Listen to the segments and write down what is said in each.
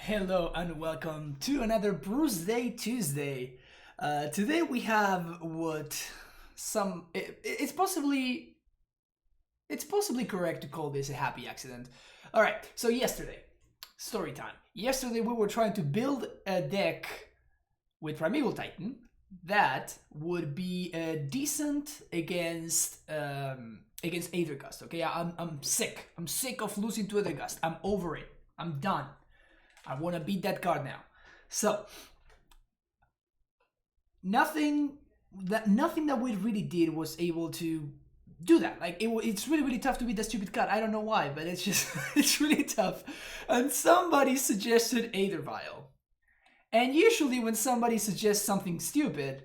Hello and welcome to another Brews Day Tuesday. Today we have it's possibly correct to call this a happy accident. All right, so yesterday, story time. Yesterday we were trying to build a deck with Primeval Titan that would be decent against Aether Gust. Okay, I'm sick. I'm sick of losing to Aether Gust. I'm over it. I'm done. I want to beat that card now. So nothing that we really did was able to do that. Like it's really tough to beat that stupid card. I don't know why, but it's just it's really tough. And somebody suggested Aether Vial. And usually when somebody suggests something stupid,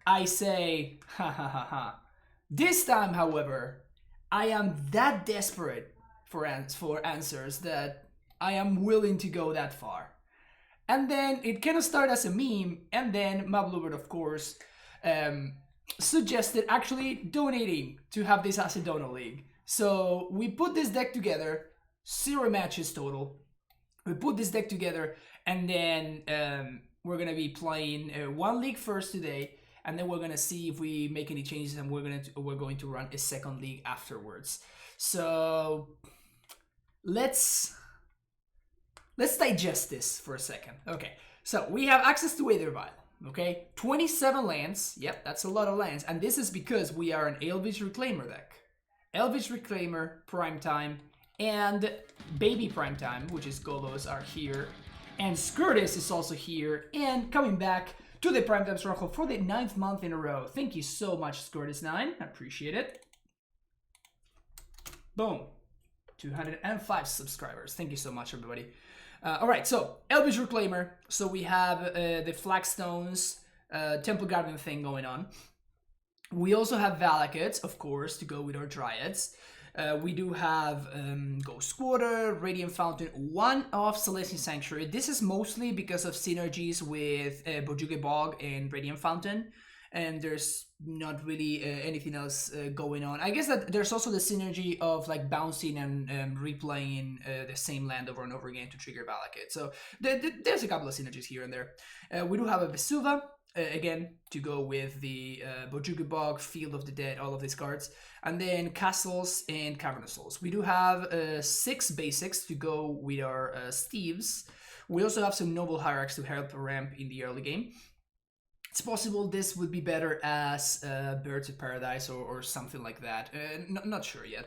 I say ha ha ha ha. This time, however, I am that desperate for answers that I am willing to go that far. And then it kind of started as a meme, and then Mabluebird, of course, suggested actually donating to have this as a donor league. So we put this deck together, 0 matches total. We put this deck together, and then we're gonna be playing one league first today, and then we're gonna see if we make any changes, and we're going to run a second league afterwards. So let's digest this for a second. Okay, so we have access to Aether Vial. Okay, 27 lands. Yep, that's a lot of lands, and this is because we are an Elvish Reclaimer deck. Elvish Reclaimer, Primetime, and Baby Primetime, which is Golos, are here, and Skirtis is also here, and coming back to the Primetime Stronghold for the 9th month in a row. Thank you so much, Skirtis9. I appreciate it. Boom. 205 subscribers. Thank you so much, everybody. Alright, so Elvish Reclaimer. So we have the Flagstones, Temple Guardian thing going on. We also have Valakuts, of course, to go with our Dryads. We do have Ghost Quarter, Radiant Fountain, one of Celestial Sanctuary. This is mostly because of synergies with Bojuge Bog and Radiant Fountain. And there's not really anything else going on. I guess that there's also the synergy of like bouncing and replaying the same land over and over again to trigger Valakut. So there's a couple of synergies here and there. We do have a Vesuva, again, to go with the Bojuge Bog, Field of the Dead, all of these cards. And then Castles and Cavernous Souls. We do have 6 basics to go with our Steves. We also have some Noble Hierarchs to help ramp in the early game. It's possible this would be better as Birds of Paradise or something like that. Not sure yet.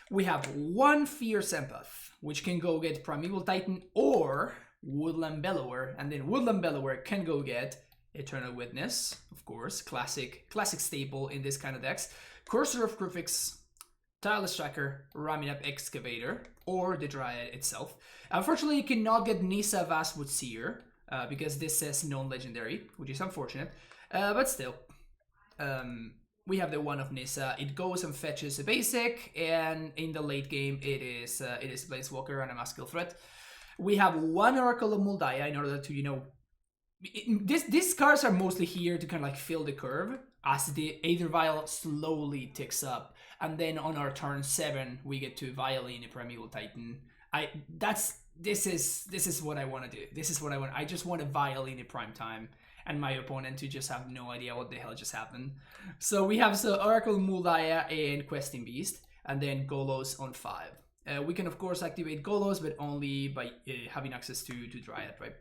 We have 1 Fierce Empath, which can go get Primeval Titan or Woodland Bellower, and then Woodland Bellower can go get Eternal Witness, of course, classic staple in this kind of decks. Cursor of Crucifix, Tireless Tracker, Ramming Up Excavator, or the Dryad itself. Unfortunately, you cannot get Nissa Vastwood Seer, because this says non-legendary, which is unfortunate, but still, we have the one of Nissa. It goes and fetches a basic, and in the late game, it is Blazewalker and a Muscle Threat. We have 1 Oracle of Muldiah in order to, these cards are mostly here to kind of like fill the curve as the Aether Vial slowly ticks up, and then on our turn 7, we get to Violin a Primeval Titan. This is what I want to do. This is what I want. I just want a Violin at prime time, and my opponent to just have no idea what the hell just happened. So we have Oracle Muldiah and Questing Beast, and then Golos on 5. We can of course activate Golos, but only by having access to Dryad, right?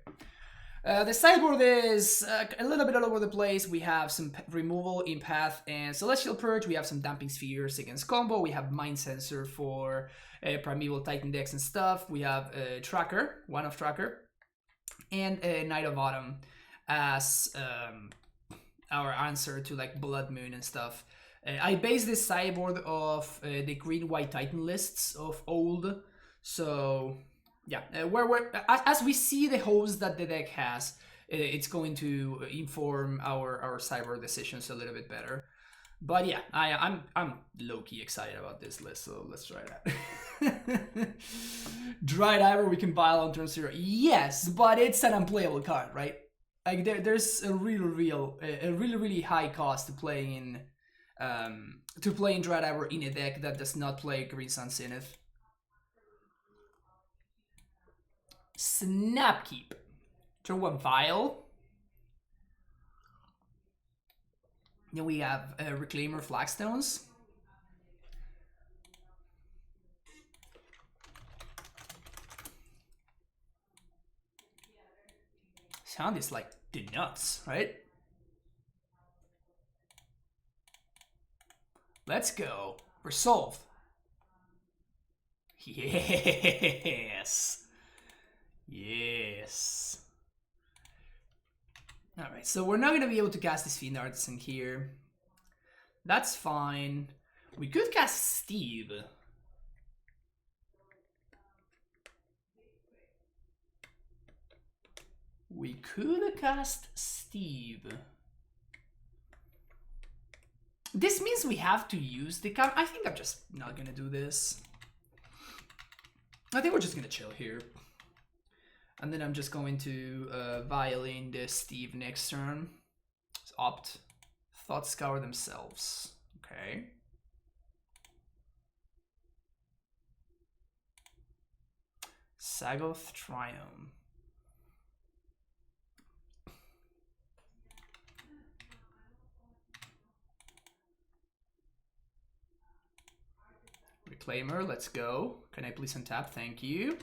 The sideboard is a little bit all over the place. We have some removal, Empath, and Celestial Purge. We have some Damping Spheres against combo. We have Mind Sensor for Primeval Titan decks and stuff. We have Tracker, one of Tracker, and Night of Autumn as our answer to like Blood Moon and stuff. I base this sideboard of the Green-White Titan lists of old, so yeah, as we see the host that the deck has, it's going to inform our sideboard decisions a little bit better. But yeah, I'm low-key excited about this list, so let's try that. Dried Ivor, we can buy on turn 0. Yes, but it's an unplayable card, right? Like there's a really high cost to playing Dried Ivor in a deck that does not play Green Sun Zenith. Snapkeep. Turn 1 Vial. Then we have Reclaimer Flagstones. Sound is like the nuts, right? Let's go. Resolve. Yes. Yes. Alright, so we're not going to be able to cast this Fiend Artisan here. That's fine. We could cast Steve. We could cast Steve. This means we have to use the counter. I think I'm just not gonna do this. I think we're just gonna chill here. And then I'm just going to violin the Steve next turn. Just opt. Thought Scour themselves. Okay. Sagoth Triumph. Reclaimer, let's go. Can I please untap? Thank you.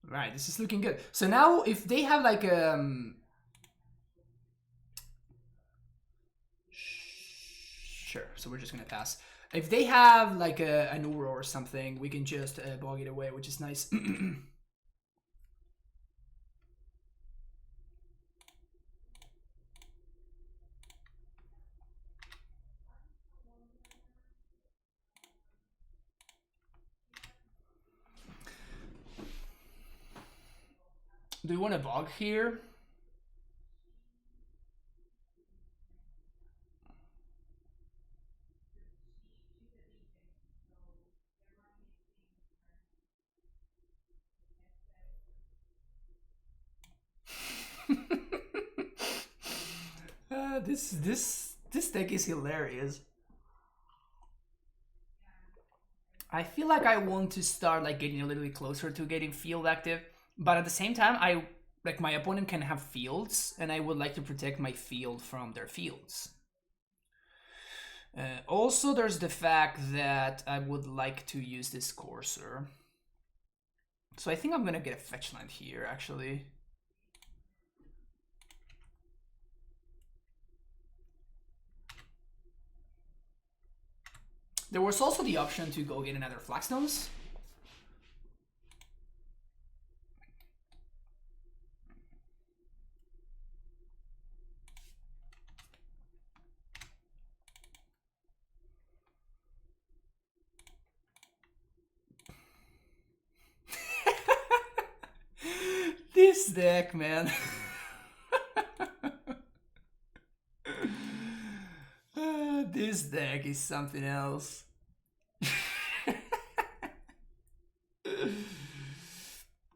Right, this is looking good. So now if they have like sure, so we're just gonna pass. If they have like an Uro or something, we can just bog it away, which is nice. Do you want to bog here? This deck is hilarious. I feel like I want to start like getting a little bit closer to getting field active, but at the same time, my opponent can have fields, and I would like to protect my field from their fields. Also, there's the fact that I would like to use this Courser. So I think I'm gonna get a fetch land here, actually. There was also the option to go get another Flagstones. This deck, man. This deck is something else.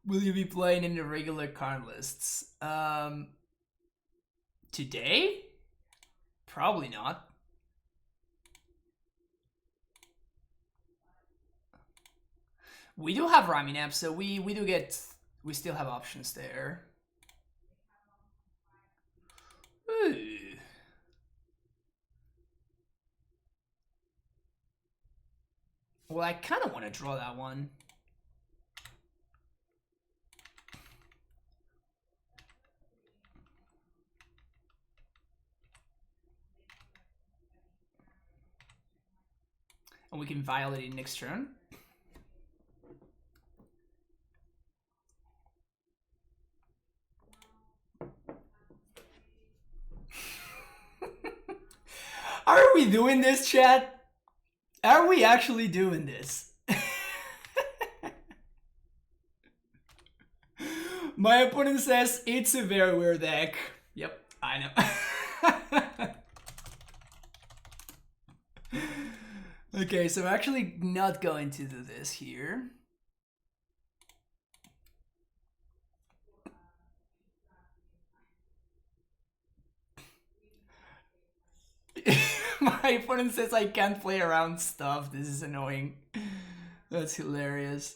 Will you be playing in the regular card lists? Today? Probably not. We do have Raminap, so we still have options there. Ooh. Well, I kind of want to draw that one. And we can violate it next turn. Are we doing this, chat? Are we actually doing this? My opponent says it's a very weird deck. Yep, I know. Okay, so I'm actually not going to do this here. My opponent says I can't play around stuff. This is annoying. That's hilarious.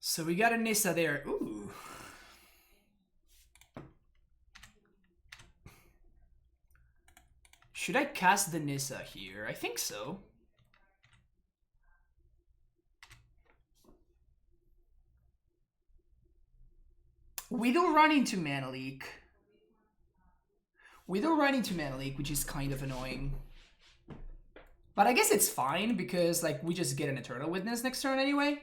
So we got a Nissa there. Ooh. Should I cast the Nissa here? I think so. We do run into Mana Leak. We do run into Mana Leak, which is kind of annoying. But I guess it's fine because like we just get an Eternal Witness next turn anyway.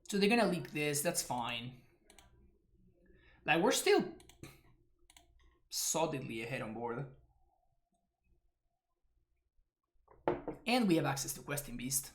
So they're gonna leak this, that's fine. Like we're still solidly ahead on board. And we have access to Questing Beast.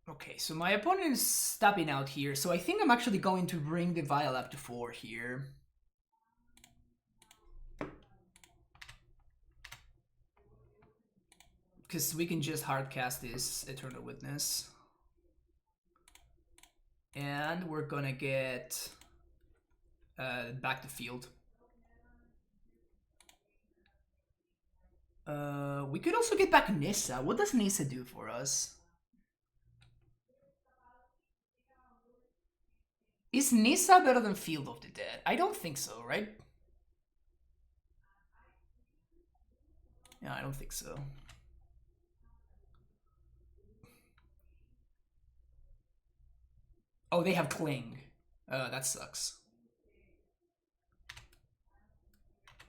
Okay, so my opponent is stopping out here, so I think I'm actually going to bring the Vial up to 4 here. Because we can just hardcast this Eternal Witness. And we're gonna get back to field. We could also get back Nissa. What does Nissa do for us? Is Nissa better than Field of the Dead? I don't think so, right? Yeah, I don't think so. Oh, they have Cling. That sucks.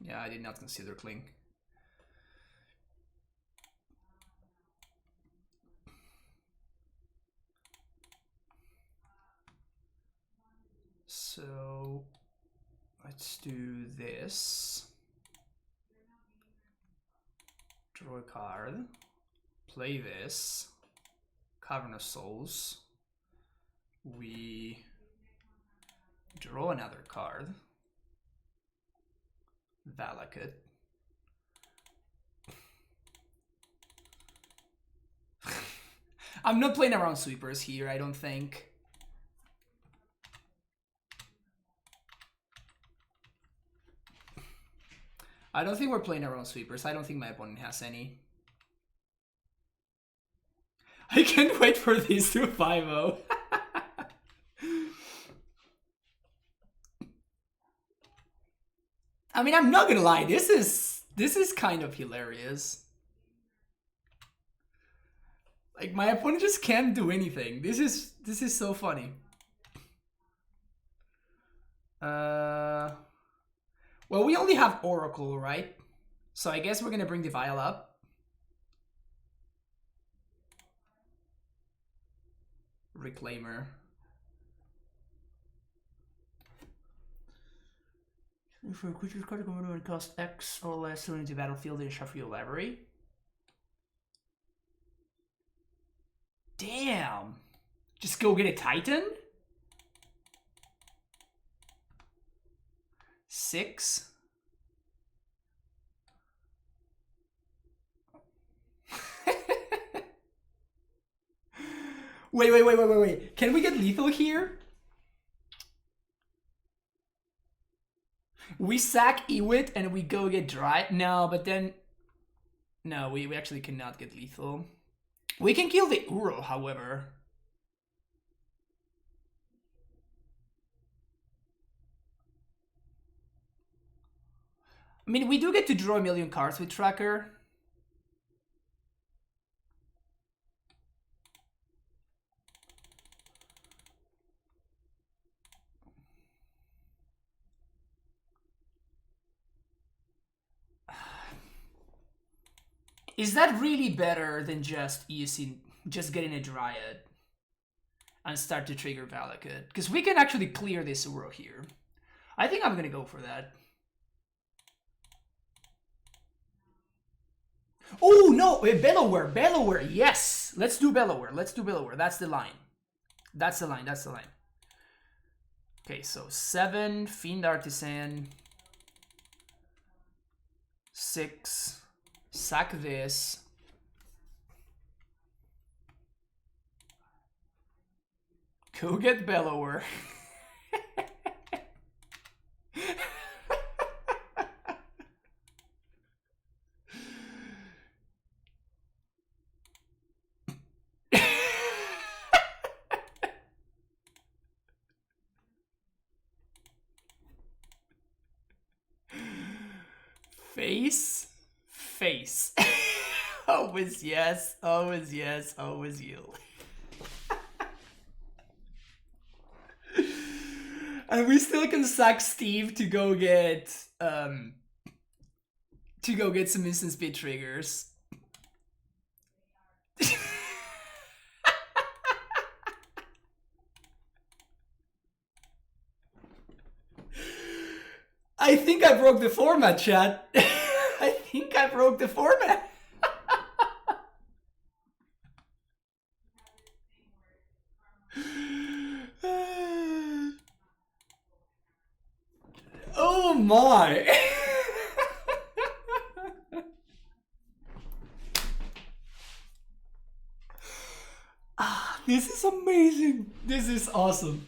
Yeah, I did not consider Cling. So let's do this. Draw a card. Play this. Cavern of Souls. We draw another card. Valakut. I'm not playing around sweepers here, I don't think. I don't think we're playing around sweepers. I don't think my opponent has any. I can't wait for these to 5-0. I mean, I'm not gonna lie, this is kind of hilarious. Like my opponent just can't do anything. This is so funny. Well, we only have Oracle, right? So I guess we're gonna bring the Vial up. Reclaimer. For a creature's card to cost X or less to into battlefield and shuffle your library. Damn! Just go get a Titan? 6? Wait. Can we get lethal here? We sack Ewit and we go get dry. No, but then... No, we actually cannot get lethal. We can kill the Uro, however. I mean, we do get to draw a million cards with Tracker. Is that really better than just getting a Dryad and start to trigger Valakut? Because we can actually clear this Uro here. I think I'm gonna go for that. Oh no, Bellower, yes! Let's do Bellower. Let's do Bellower. That's the line. That's the line. That's the line. Okay, so 7 Fiend Artisan. 6. Sack this. Go get Bellower. Face. Always yes, always yes, always you. And we still can sack Steve to go get some instant speed triggers. I think I broke the format, chat. I think I broke the format. Oh my. This is amazing. This is awesome.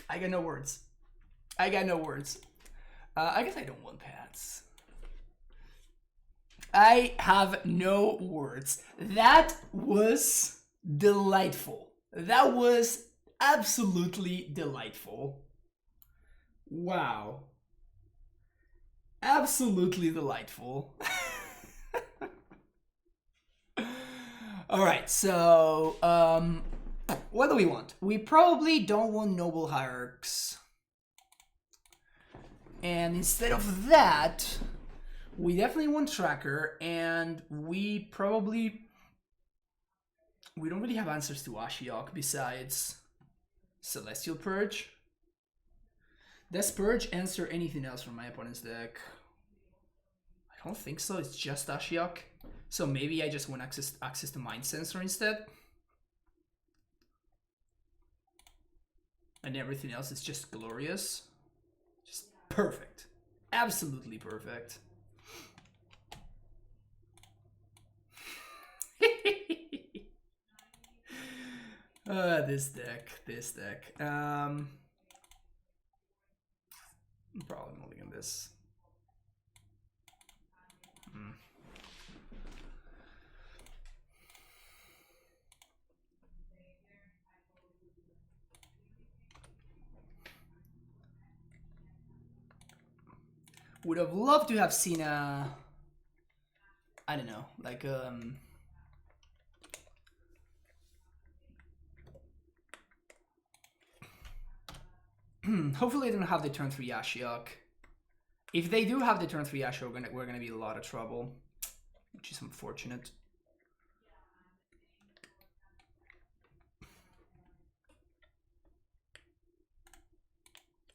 I got no words. I got no words. I guess I don't want pads. I have no words. That was delightful. That was absolutely delightful. Wow. Absolutely delightful. All right, so what do we want? We probably don't want Noble Hierarchs. And instead of that, we definitely want Tracker, and we don't really have answers to Ashiok besides Celestial Purge. Does Purge answer anything else from my opponent's deck? I don't think so, it's just Ashiok. So maybe I just want access to Mind Sensor instead. And everything else is just glorious. Just perfect. Absolutely perfect. This deck. I'm probably mulligan this. Would have loved to have seen a, I don't know, like hopefully they don't have the turn 3 Ashiok. If they do have the turn 3 Ashiok, we're gonna be in a lot of trouble, which is unfortunate.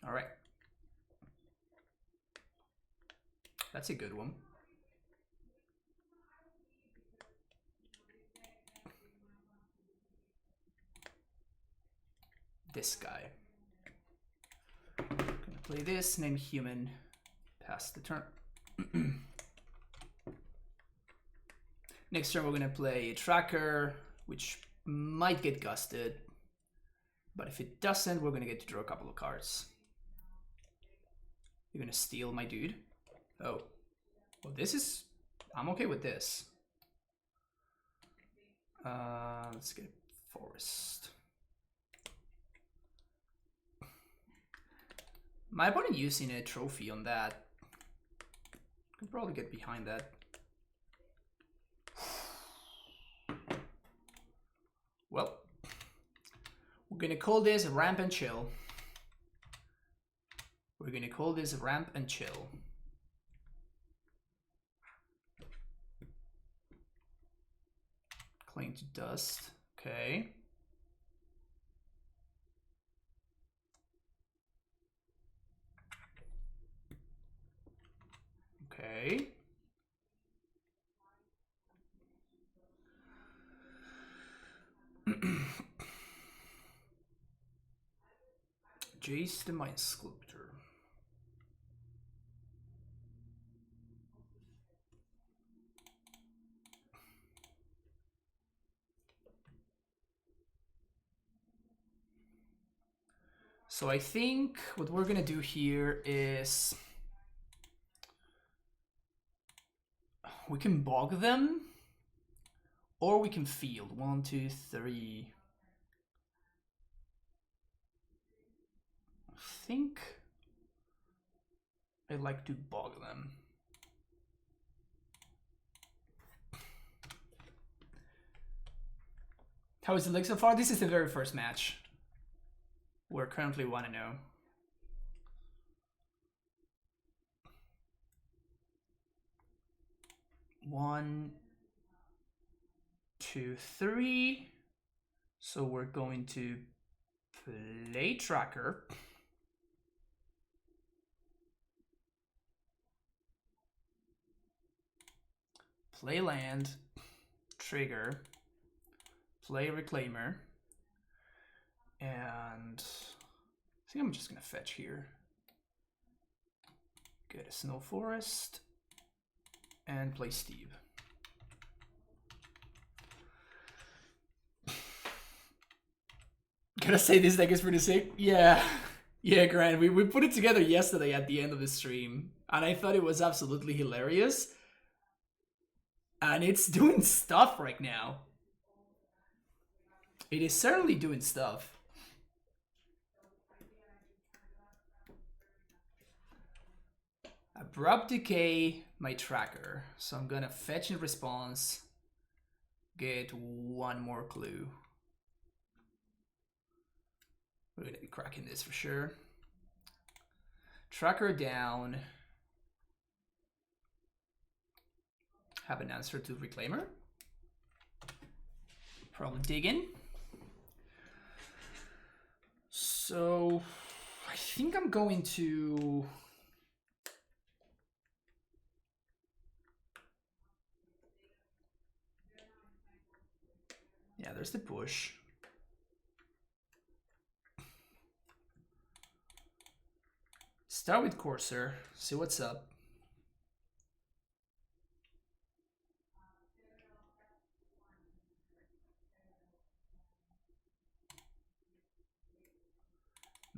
All right. That's a good one. This guy. Gonna play this, name human, pass the turn. Next turn we're gonna play a Tracker, which might get gusted. But if it doesn't, we're gonna get to draw a couple of cards. You're gonna steal my dude. Oh. Well, this is... I'm okay with this. Let's get Forest. My opponent using a trophy on that. Could probably get behind that. Well, we're gonna call this Ramp and Chill. We're gonna call this Ramp and Chill. Cling to Dust. Okay. Jace the Mind Sculptor. So I think what we're gonna do here is we can bog them, or we can field. 1, 2, 3. I think I like to bog them. How is it like so far? This is the very first match. We're currently 1-0. One, 2, 3. So we're going to play Tracker. Play land, trigger, play Reclaimer, and I think I'm just gonna fetch here. Get a Snow Forest, and play Steve. Gotta say this deck is pretty sick. Yeah, Grant, we put it together yesterday at the end of the stream, and I thought it was absolutely hilarious. And it's doing stuff right now. It is certainly doing stuff. Abrupt Decay, my Tracker. So I'm gonna fetch in response. Get one more clue. We're gonna be cracking this for sure. Tracker down. Have an answer to Reclaimer. Probably dig in. So I think I'm going to there's the push. Start with Courser, see what's up.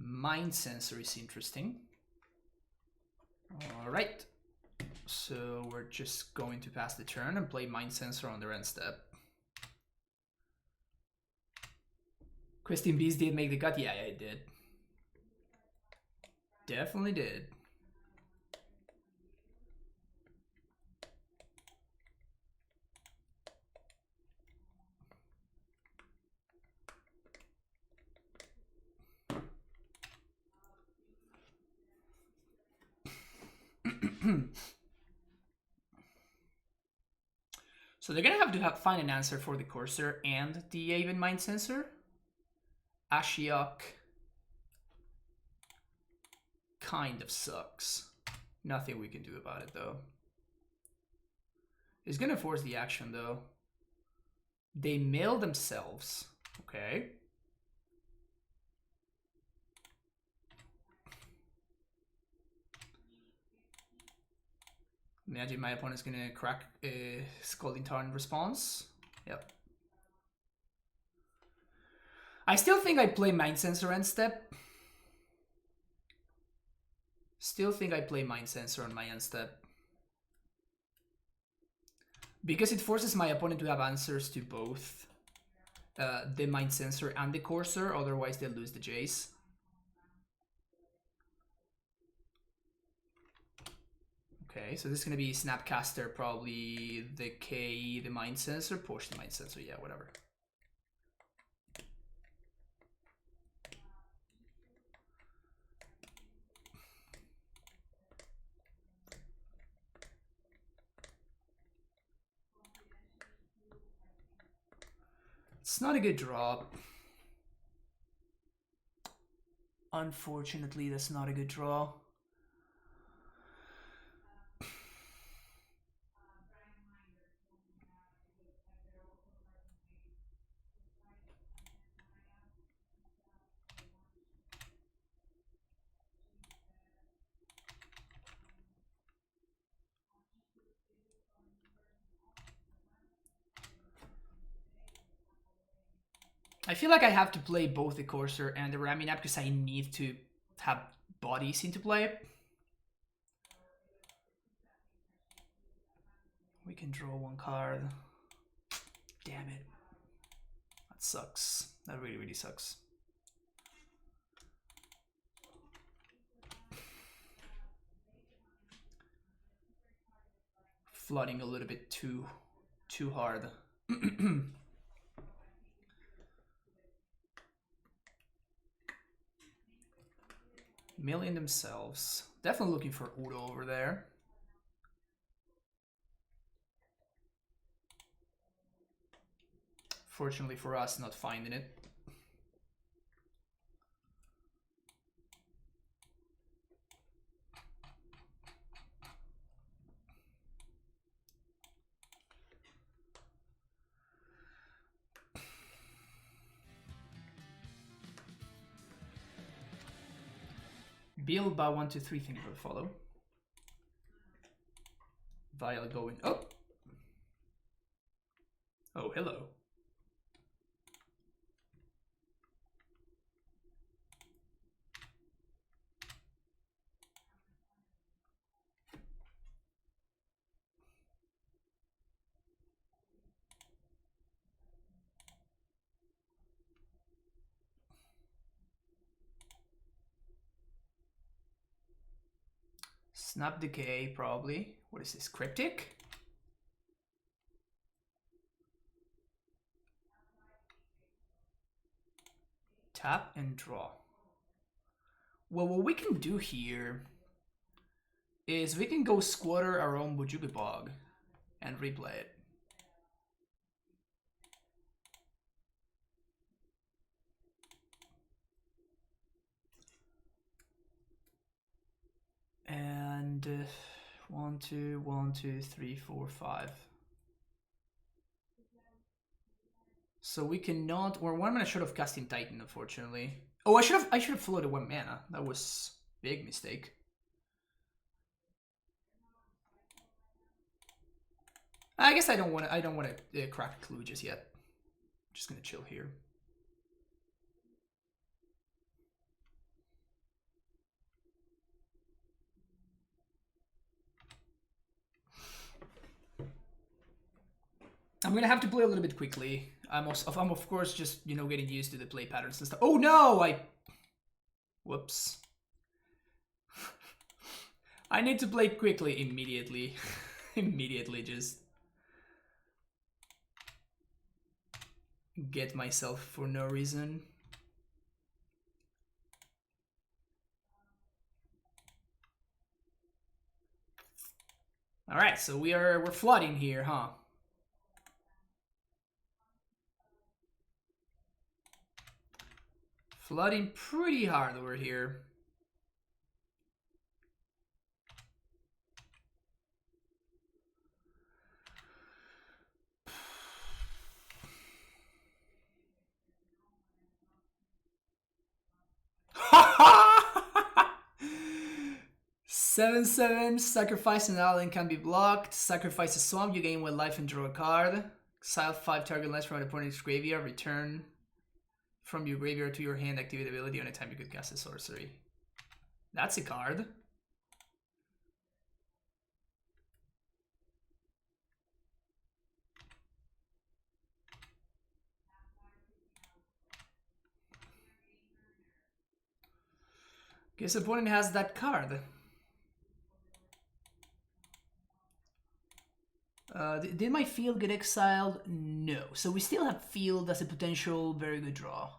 Mind Sensor is interesting. All right, so we're just going to pass the turn and play Mind Sensor on their end step. Christine Bees did make the cut. Yeah, I did. Definitely did. So they're gonna have to find an answer for the Courser and the Aven Mind Sensor. Ashiok kind of sucks. Nothing we can do about it though. It's gonna force the action though. They mail themselves. Okay. Imagine my opponent's gonna crack Scalding Tarn in response. Yep. I still think I play Mind Sensor end step. Still think I play Mind Sensor on my end step. Because it forces my opponent to have answers to both the Mind Sensor and the Courser, otherwise they'll lose the Jace. Okay, so this is gonna be Snapcaster, probably the K, the Mind Sensor, push the Mind Sensor, yeah, whatever. It's not a good draw. Unfortunately, that's not a good draw. I feel like I have to play both the Courser and the Raminap because I need to have bodies into play. We can draw one card. Damn it. That sucks. That really, really sucks. Flooding a little bit too hard. Milling themselves. Definitely looking for Udo over there. Fortunately for us, not finding it. Build by 1, 2, 3 things will follow. Vial going up. Oh, hello. Snap Decay, probably. What is this? Cryptic? Tap and draw. Well, what we can do here is we can go squatter our own Bojuki Bog and replay it. And 1, 2, 1, 2, 3, 4, 5. So we cannot. We're 1 mana short of casting Titan, unfortunately. Oh, I should have floated 1 mana. That was a big mistake. I guess I don't want to crack Clue just yet. I'm just gonna chill here. I'm gonna have to play a little bit quickly. I'm of course just, you know, getting used to the play patterns and stuff. Oh no! Whoops. I need to play quickly immediately. Immediately, just get myself for no reason. All right, so we're flooding here, huh? Flooding pretty hard over here. Seven, 7, sacrifice an ally can be blocked. Sacrifice a swamp, you gain 1 life and draw a card. Exile 5 target lands from an opponent's graveyard. Return from your graveyard to your hand, activate ability on a time you could cast a sorcery. That's a card. Guess opponent has that card. Did my field get exiled? No. So we still have field as a potential very good draw.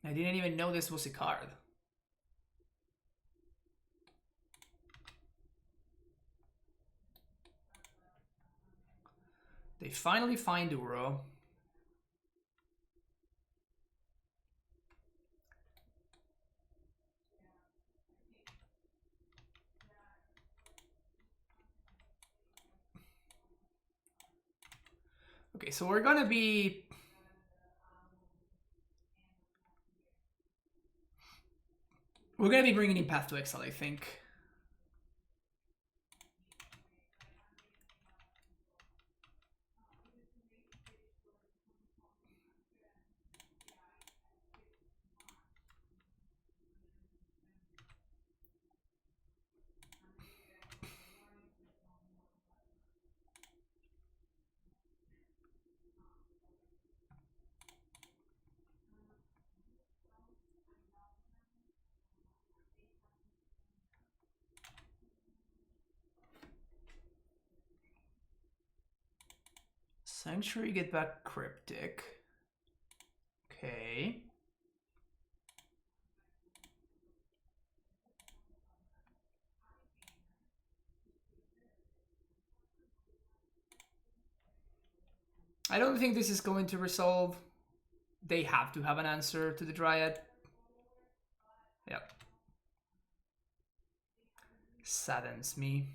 I didn't even know this was a card. They finally find Uro. Okay, so we're gonna be... We're gonna be bringing in Path to Exile, I think. Sanctuary, get back Cryptic. Okay. I don't think this is going to resolve. They have to have an answer to the Dryad. Yep. Saddens me.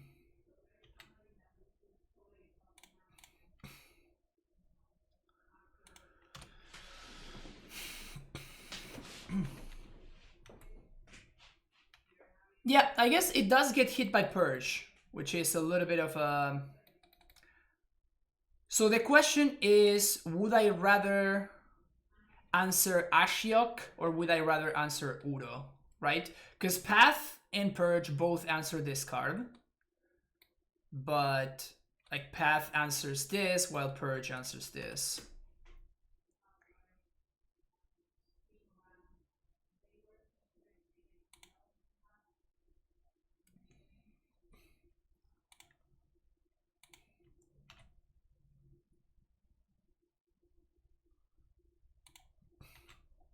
Yeah, I guess it does get hit by Purge, which is a little bit of a... So the question is, would I rather answer Ashiok or would I rather answer Uro, right? Because Path and Purge both answer this card, but like Path answers this while Purge answers this.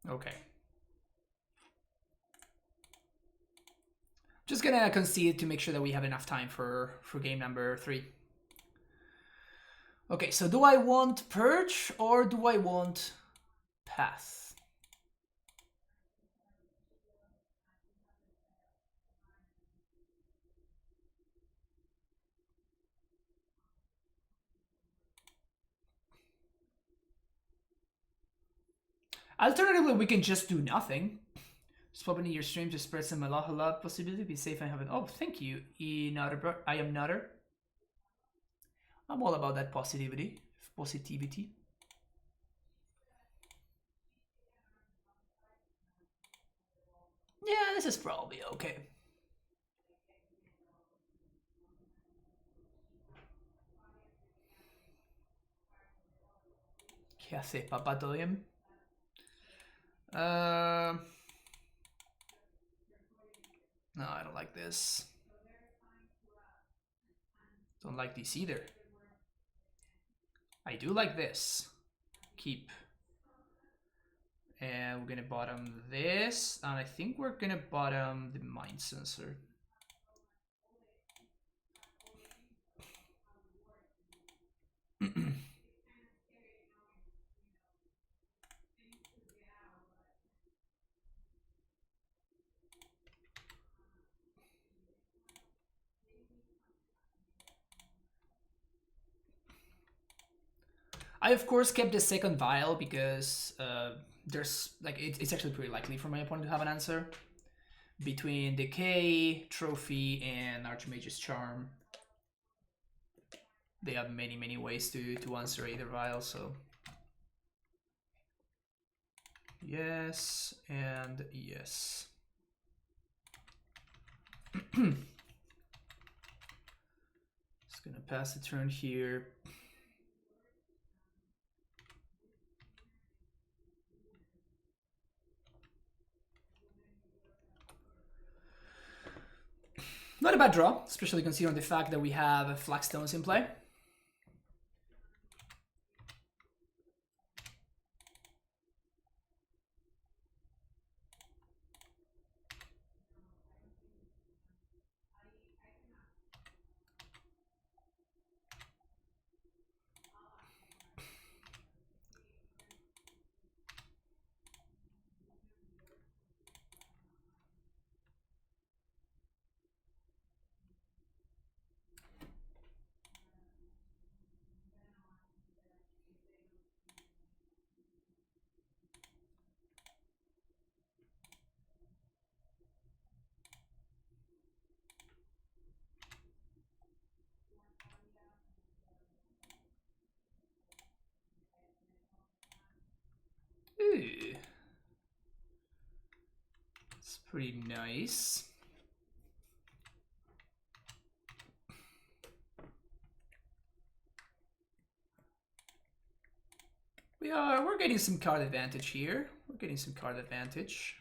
Okay. Just gonna concede to make sure that we have enough time for game number 3. Okay, so do I want Purge or do I want Path? Alternatively, we can just do nothing. Just pop into your stream to spread some Allah possibility. Be safe and have an... Oh, thank you, I am Nutter. I'm all about that positivity. Yeah, this is probably okay. ¿Qué hace Papatodium? No, I don't like this. Don't like this either. I do like this. Keep. And we're gonna bottom this, and I think we're gonna bottom the Mind Sensor. I of course kept the second vial because there's like it's actually pretty likely for my opponent to have an answer between Decay, Trophy, and Archmage's Charm. They have many ways to answer Aether Vial, so yes and yes. Just gonna pass the turn here. Not a bad draw, especially considering the fact that we have Flagstones in play. Ooh. It's pretty nice. We're getting some card advantage here. We're getting some card advantage.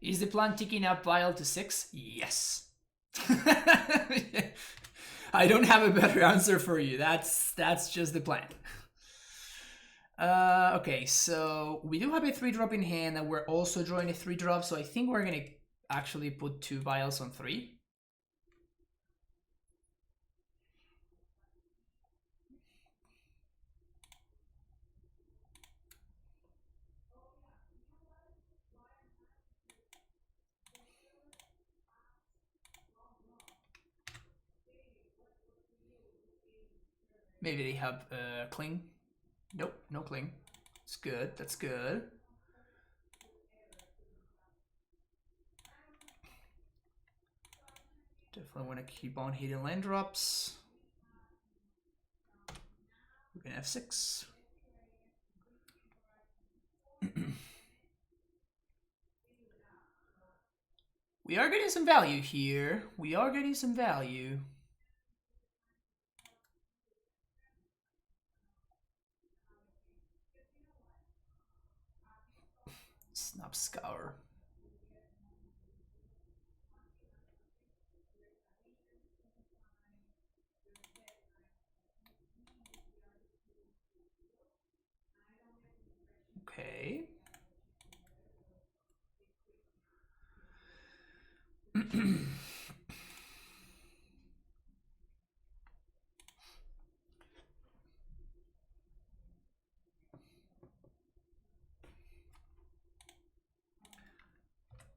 Is the plan ticking up Vial to 6? Yes. I don't have a better answer for you. That's just the plan. Okay, so we do have a 3-drop in hand, and we're also drawing a 3-drop, so I think we're gonna actually put 2 vials on 3. Maybe they have cling. Nope, no cling. It's good, that's good. Definitely want to keep on hitting land drops. We're gonna have 6. We are getting some value here. We are getting some value. Snap Scour. Okay.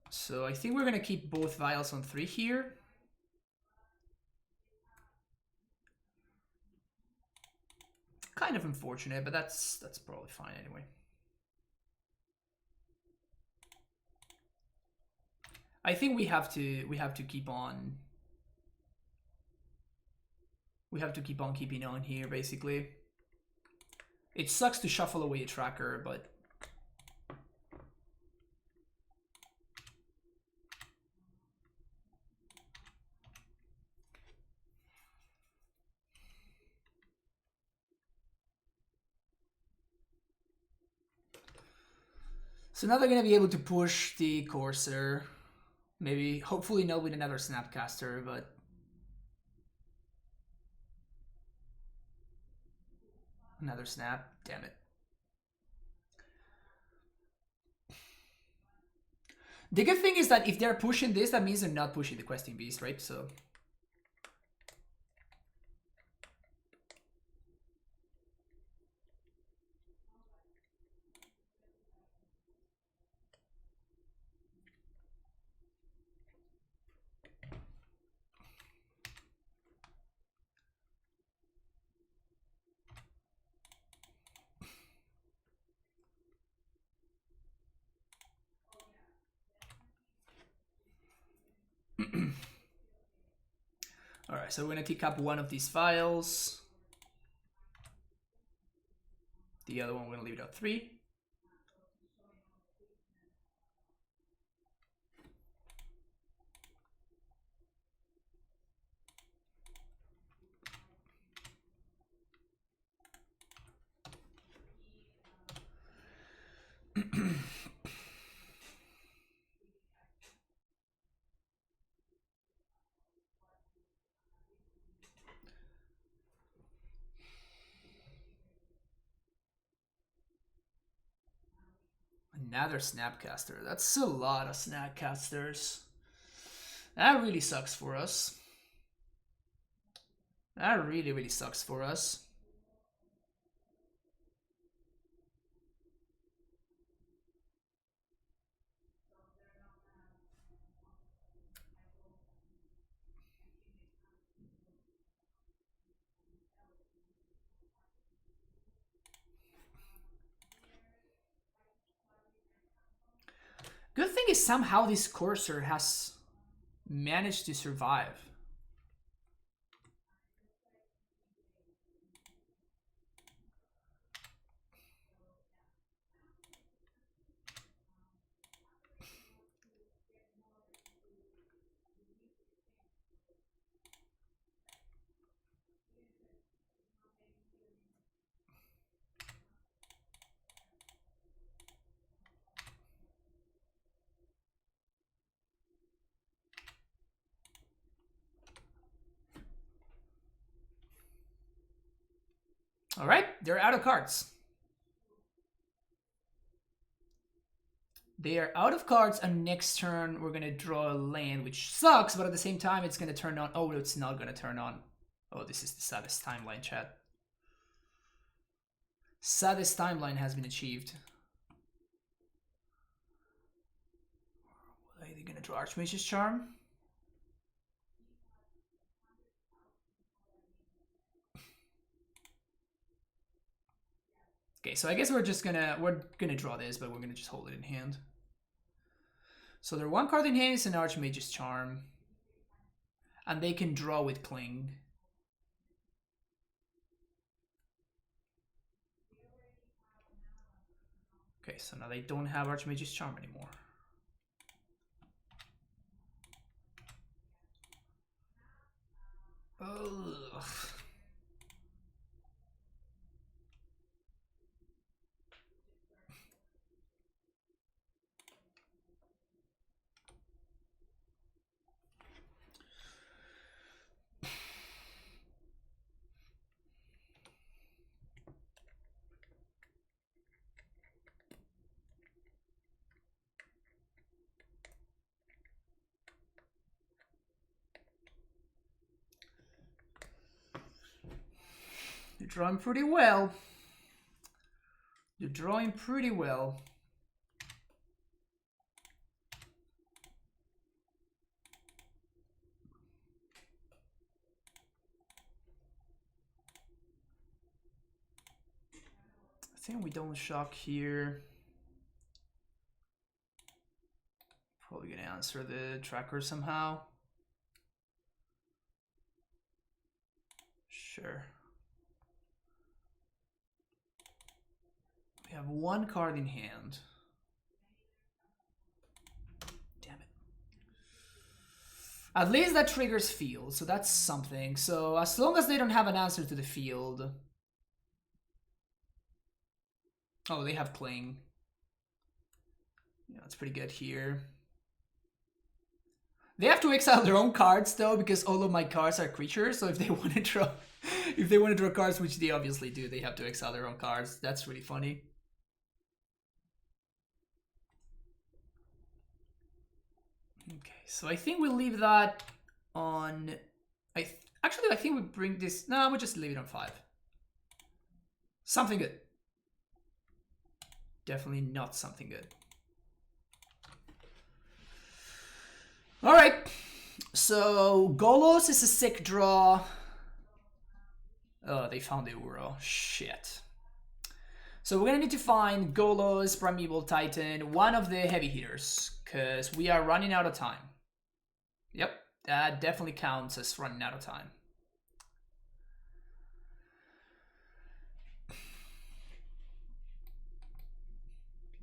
So I think we're gonna keep both vials on 3 here. Kind of unfortunate, but that's probably fine anyway. I think we have to keep on. We have to keep on keeping on here, basically. It sucks to shuffle away a tracker, but so now they're gonna be able to push the Courser. Maybe, hopefully not with another Snapcaster, but another snap. Damn it. The good thing is that if they're pushing this, that means they're not pushing the Questing Beast, right? So alright, so we're gonna tick up one of these files. The other one we're gonna leave it at 3. Another Snapcaster. That's a lot of Snapcasters. That really sucks for us. That really, really sucks for us. Good thing is somehow this Courser has managed to survive. All right, they're out of cards. They are out of cards, and next turn we're gonna draw a land, which sucks, but at the same time it's gonna turn on. Oh, it's not gonna turn on. Oh, this is the saddest timeline, chat. Saddest timeline has been achieved. Are they gonna draw Archmage's Charm? Okay, so I guess we're gonna draw this, but we're gonna just hold it in hand. So their one card in hand is an Archmage's Charm, and they can draw with Cling. Okay, so now they don't have Archmage's Charm anymore. Ugh. You're drawing pretty well. You're drawing pretty well. I think we don't shock here. Probably gonna answer the tracker somehow. Sure. We have one card in hand. Damn it. At least that triggers field, so that's something. So as long as they don't have an answer to the field. Oh, they have Cling. Yeah, that's pretty good here. They have to exile their own cards though, because all of my cards are creatures. So if they want to draw, cards, which they obviously do, they have to exile their own cards. That's really funny. Okay, so I think we'll leave that on. Actually, I think we bring this. No, we'll just leave it on 5. Something good. Definitely not something good. All right, so Golos is a sick draw. Oh, they found the Uro. Shit. So we're gonna need to find Golos, Primeval Titan, one of the heavy hitters, because we are running out of time. Yep, that definitely counts as running out of time.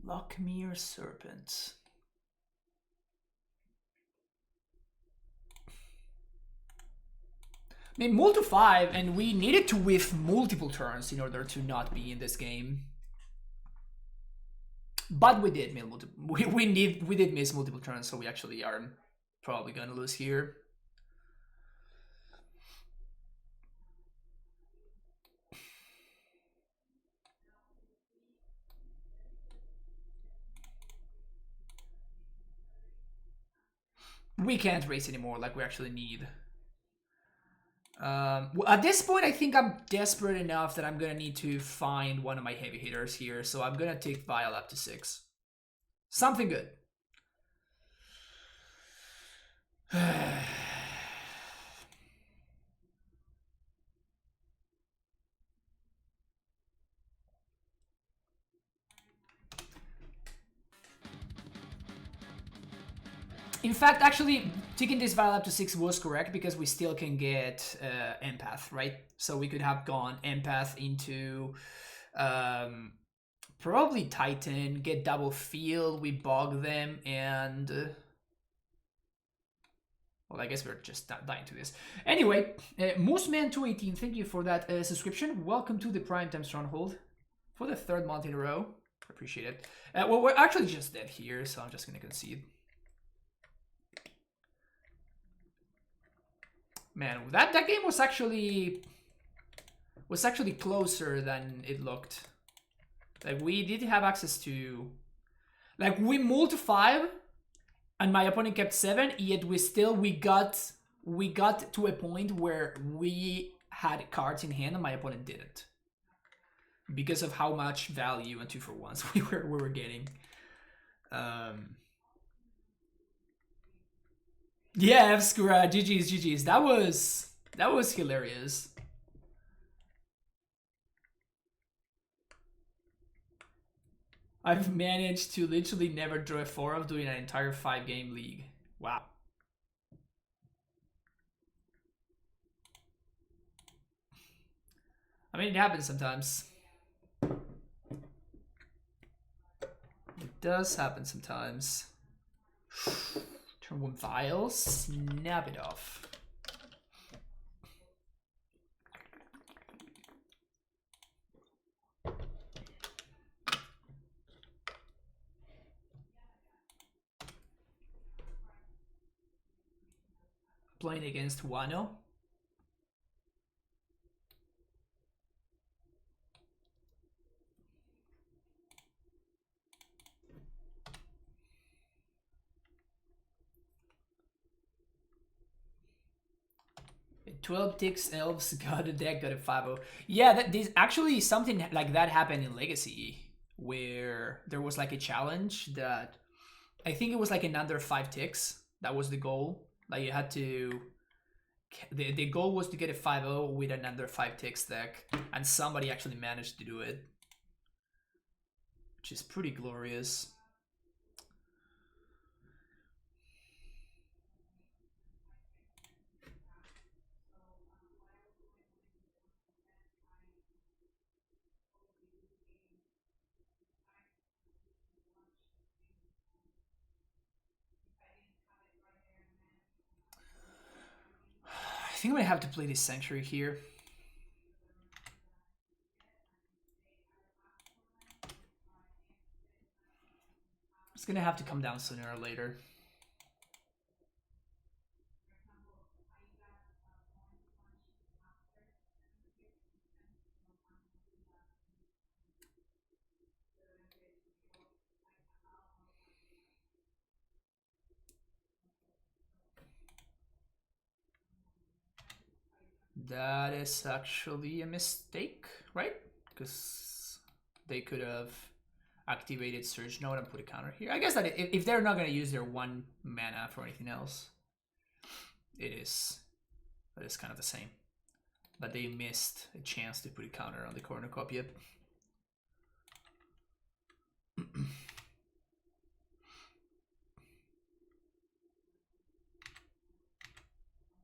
Lockmere Serpent. I mean, mull to 5, and we needed to whiff multiple turns in order to not be in this game. But we did we did miss multiple turns, so we actually are probably gonna lose here. We can't race anymore like we actually need. At this point, I think I'm desperate enough that I'm gonna need to find one of my heavy hitters here, so I'm gonna take Vial up to 6. Something good. In fact, actually, taking this Vial up to 6 was correct because we still can get Empath, right? So we could have gone Empath into probably Titan, get double field, we bog them, and... well, I guess we're just dying to this. Anyway, Mooseman218, thank you for that subscription. Welcome to the Primetime Stronghold for the 3rd month in a row. Appreciate it. Well, we're actually just dead here, so I'm just going to concede. Man, that game was actually was actually closer than it looked. Like, we did have access to... Like, we mulled 5, and my opponent kept 7, yet we got to a point where we had cards in hand and my opponent didn't. Because of how much value and 2-for-1s we were getting. Yeah, F-Scura, GG's. That was hilarious. I've managed to literally never draw a 4 doing an entire 5-game league. Wow. I mean, it happens sometimes. It does happen sometimes. Turn 1 Vial, snap it off. Playing against Wano. At 12 ticks, elves got a deck, got a 5-0. Yeah, this actually something like that happened in Legacy, where there was like a challenge that I think it was like an under 5 ticks. That was the goal. Like you had to. The goal was to get a 5-0 with an under 5 ticks deck, and somebody actually managed to do it, which is pretty glorious. I think I'm gonna have to play this Sanctuary here. It's gonna have to come down sooner or later. That is actually a mistake, right? Because they could have activated Surge Node and put a counter here. I guess that if they're not going to use their 1 mana for anything else, that is kind of the same. But they missed a chance to put a counter on the cornucopia.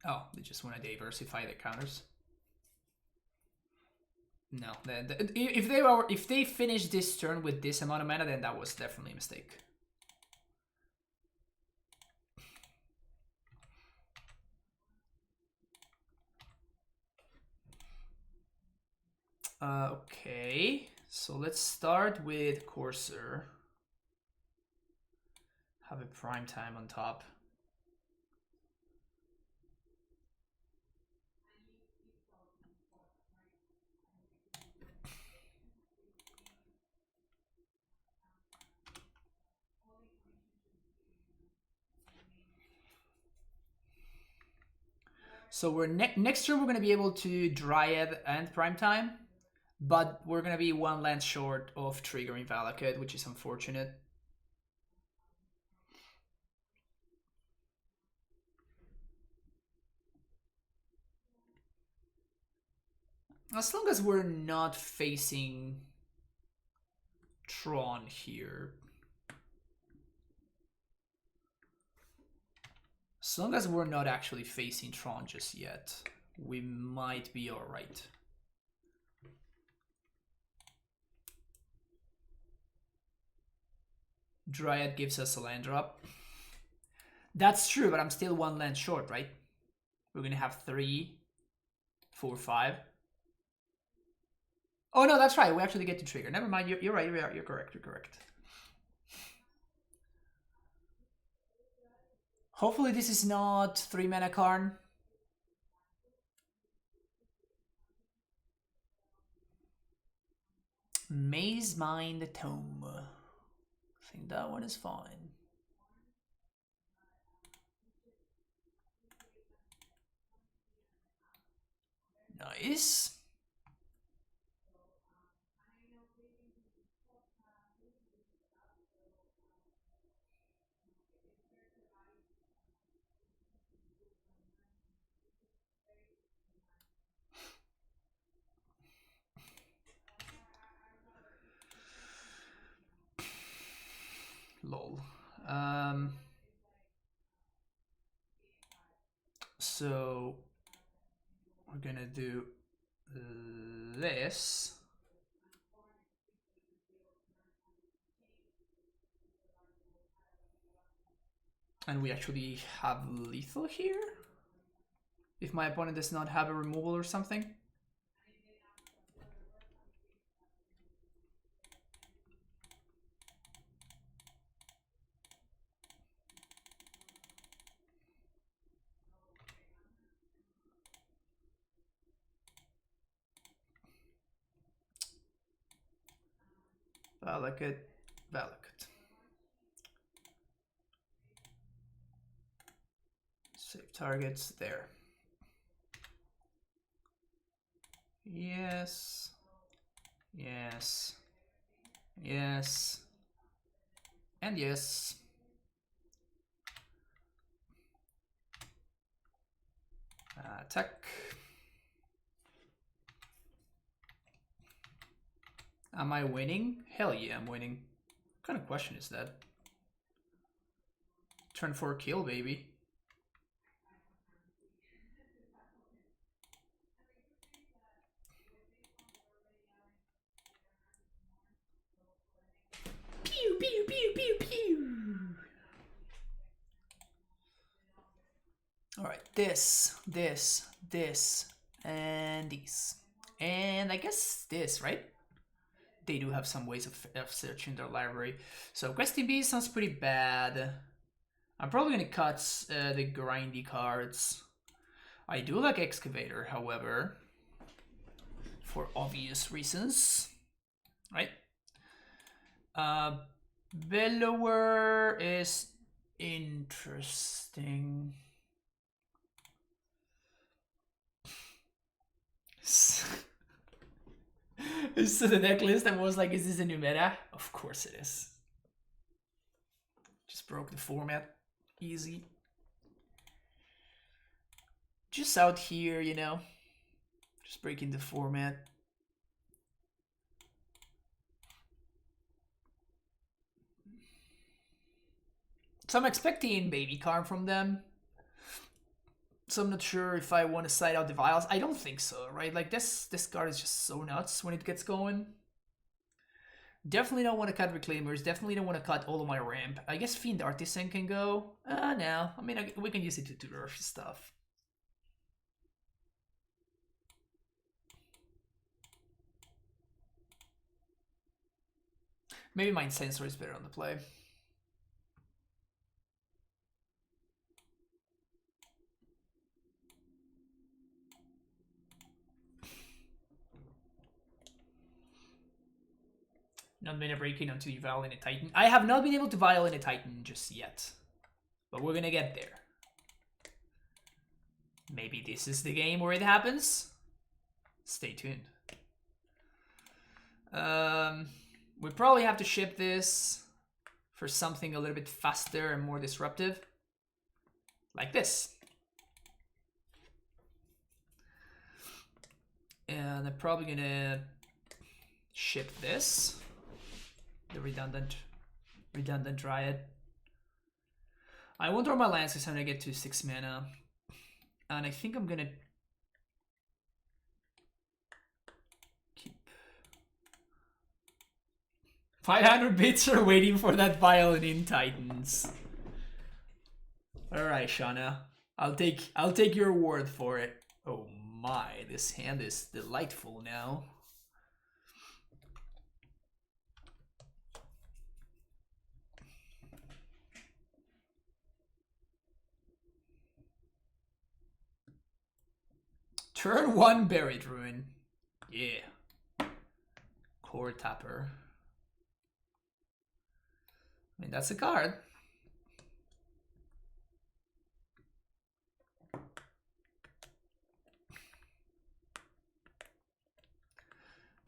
Oh, they just want to diversify their counters. No, if they finish this turn with this amount of mana, then that was definitely a mistake. Okay, so let's start with Courser. Have a prime time on top. So we're next turn we're gonna be able to Dryad and prime time, but we're gonna be 1 land short of triggering Valakut, which is unfortunate. As long as we're not facing Tron here. As long as we're not actually facing Tron just yet, we might be alright. Dryad gives us a land drop. That's true, but I'm still 1 land short, right? We're gonna have 3, 4, 5. Oh no, that's right. We actually get to trigger. Never mind. You're right. You're correct. You're correct. Hopefully this is not 3 mana Karn. Maze Mind Tome. I think that one is fine. Nice. Lol. So we're gonna do this. And we actually have lethal here? If my opponent does not have a removal or something? Valakut, Valakut. Save targets there. Yes. Yes. Yes. And yes. Attack. Am I winning? Hell yeah, I'm winning. What kind of question is that? Turn 4 kill, baby. Pew, pew, pew, pew, pew. Alright, this, and these. And I guess this, right? They do have some ways of searching their library. So Questing Bee sounds pretty bad. I'm probably gonna cut the grindy cards. I do like Excavator, however, for obvious reasons, right? Bellower is interesting. So the deck list, I was like, is this a new meta? Of course it is. Just broke the format. Easy. Just out here, you know. Just breaking the format. So I'm expecting Baby Card from them. So I'm not sure if I want to side out the vials. I don't think so, right? Like this card is just so nuts when it gets going. Definitely don't want to cut Reclaimers. Definitely don't want to cut all of my ramp. I guess Fiend Artisan can go. No. I mean, we can use it to nerf stuff. Maybe Mind Sensor is better on the play. Not been a breaking until you vial in a Titan. I have not been able to vial in a Titan just yet. But we're gonna get there. Maybe this is the game where it happens. Stay tuned. We probably have to ship this for something a little bit faster and more disruptive. Like this. And I'm probably gonna ship this. The redundant Dryad. I won't throw my lands because I'm gonna get to 6 mana. And I think I'm gonna keep 500 bits are waiting for that violin in Titans. Alright, Shauna. I'll take your word for it. Oh my, this hand is delightful now. Turn 1 Buried Ruin. Yeah. Core Tapper. I mean, that's a card.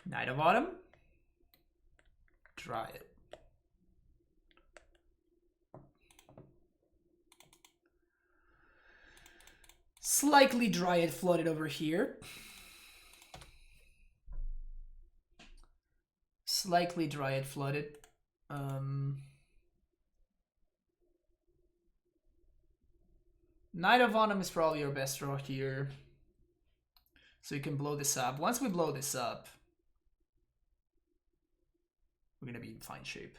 Knight of Autumn. Dryad. Slightly Dryad flooded over here. Slightly Dryad flooded. Knight of Autumn is probably your best draw here. So you can blow this up. Once we blow this up, we're gonna be in fine shape.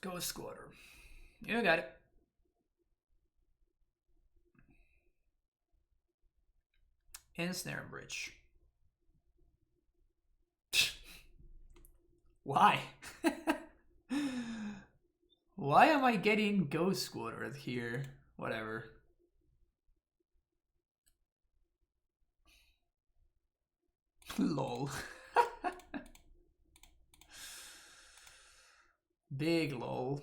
Ghost Squatter. You got it. Ensnare Bridge. Why? Why am I getting Ghost Squatter here? Whatever. Lol. Big lol.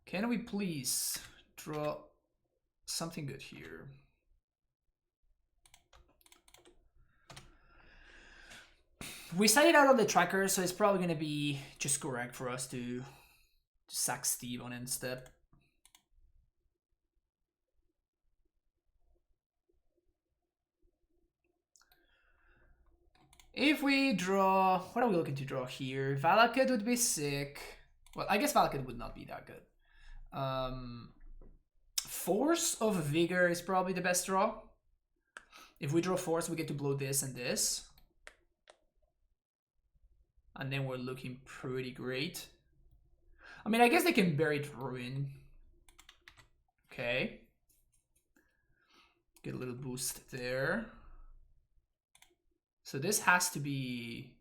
Can we please draw something good here? We set it out on the tracker, so it's probably going to be just correct for us to sack Steve on instead. If we draw, what are we looking to draw here? Valakut would be sick. Well, I guess Valakut would not be that good. Force of Vigor is probably the best draw. If we draw Force, we get to blow this and this. And then we're looking pretty great. I mean, I guess they can bury Ruin. Okay. Get a little boost there. So this has to be...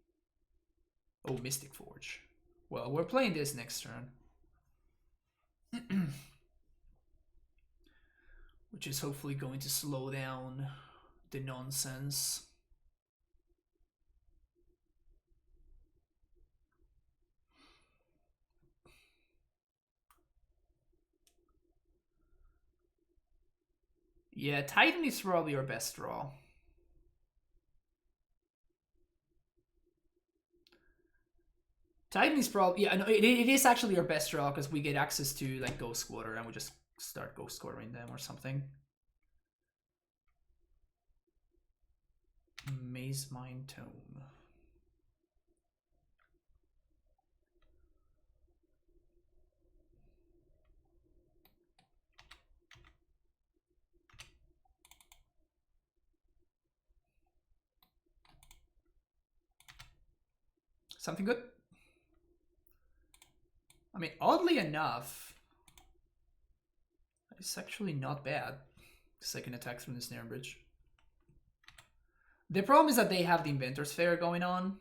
Oh, Mystic Forge. Well, we're playing this next turn. Which is hopefully going to slow down the nonsense. Yeah, Titan is probably our best draw. Titan is probably, yeah, no, it is actually our best draw because we get access to like Ghost Squatter and we just start Ghost Squattering them or something. Maze Mind Tome. Something good? I mean, oddly enough, it's actually not bad. Second attack from the Snare Bridge. The problem is that they have the Inventor's Fair going on.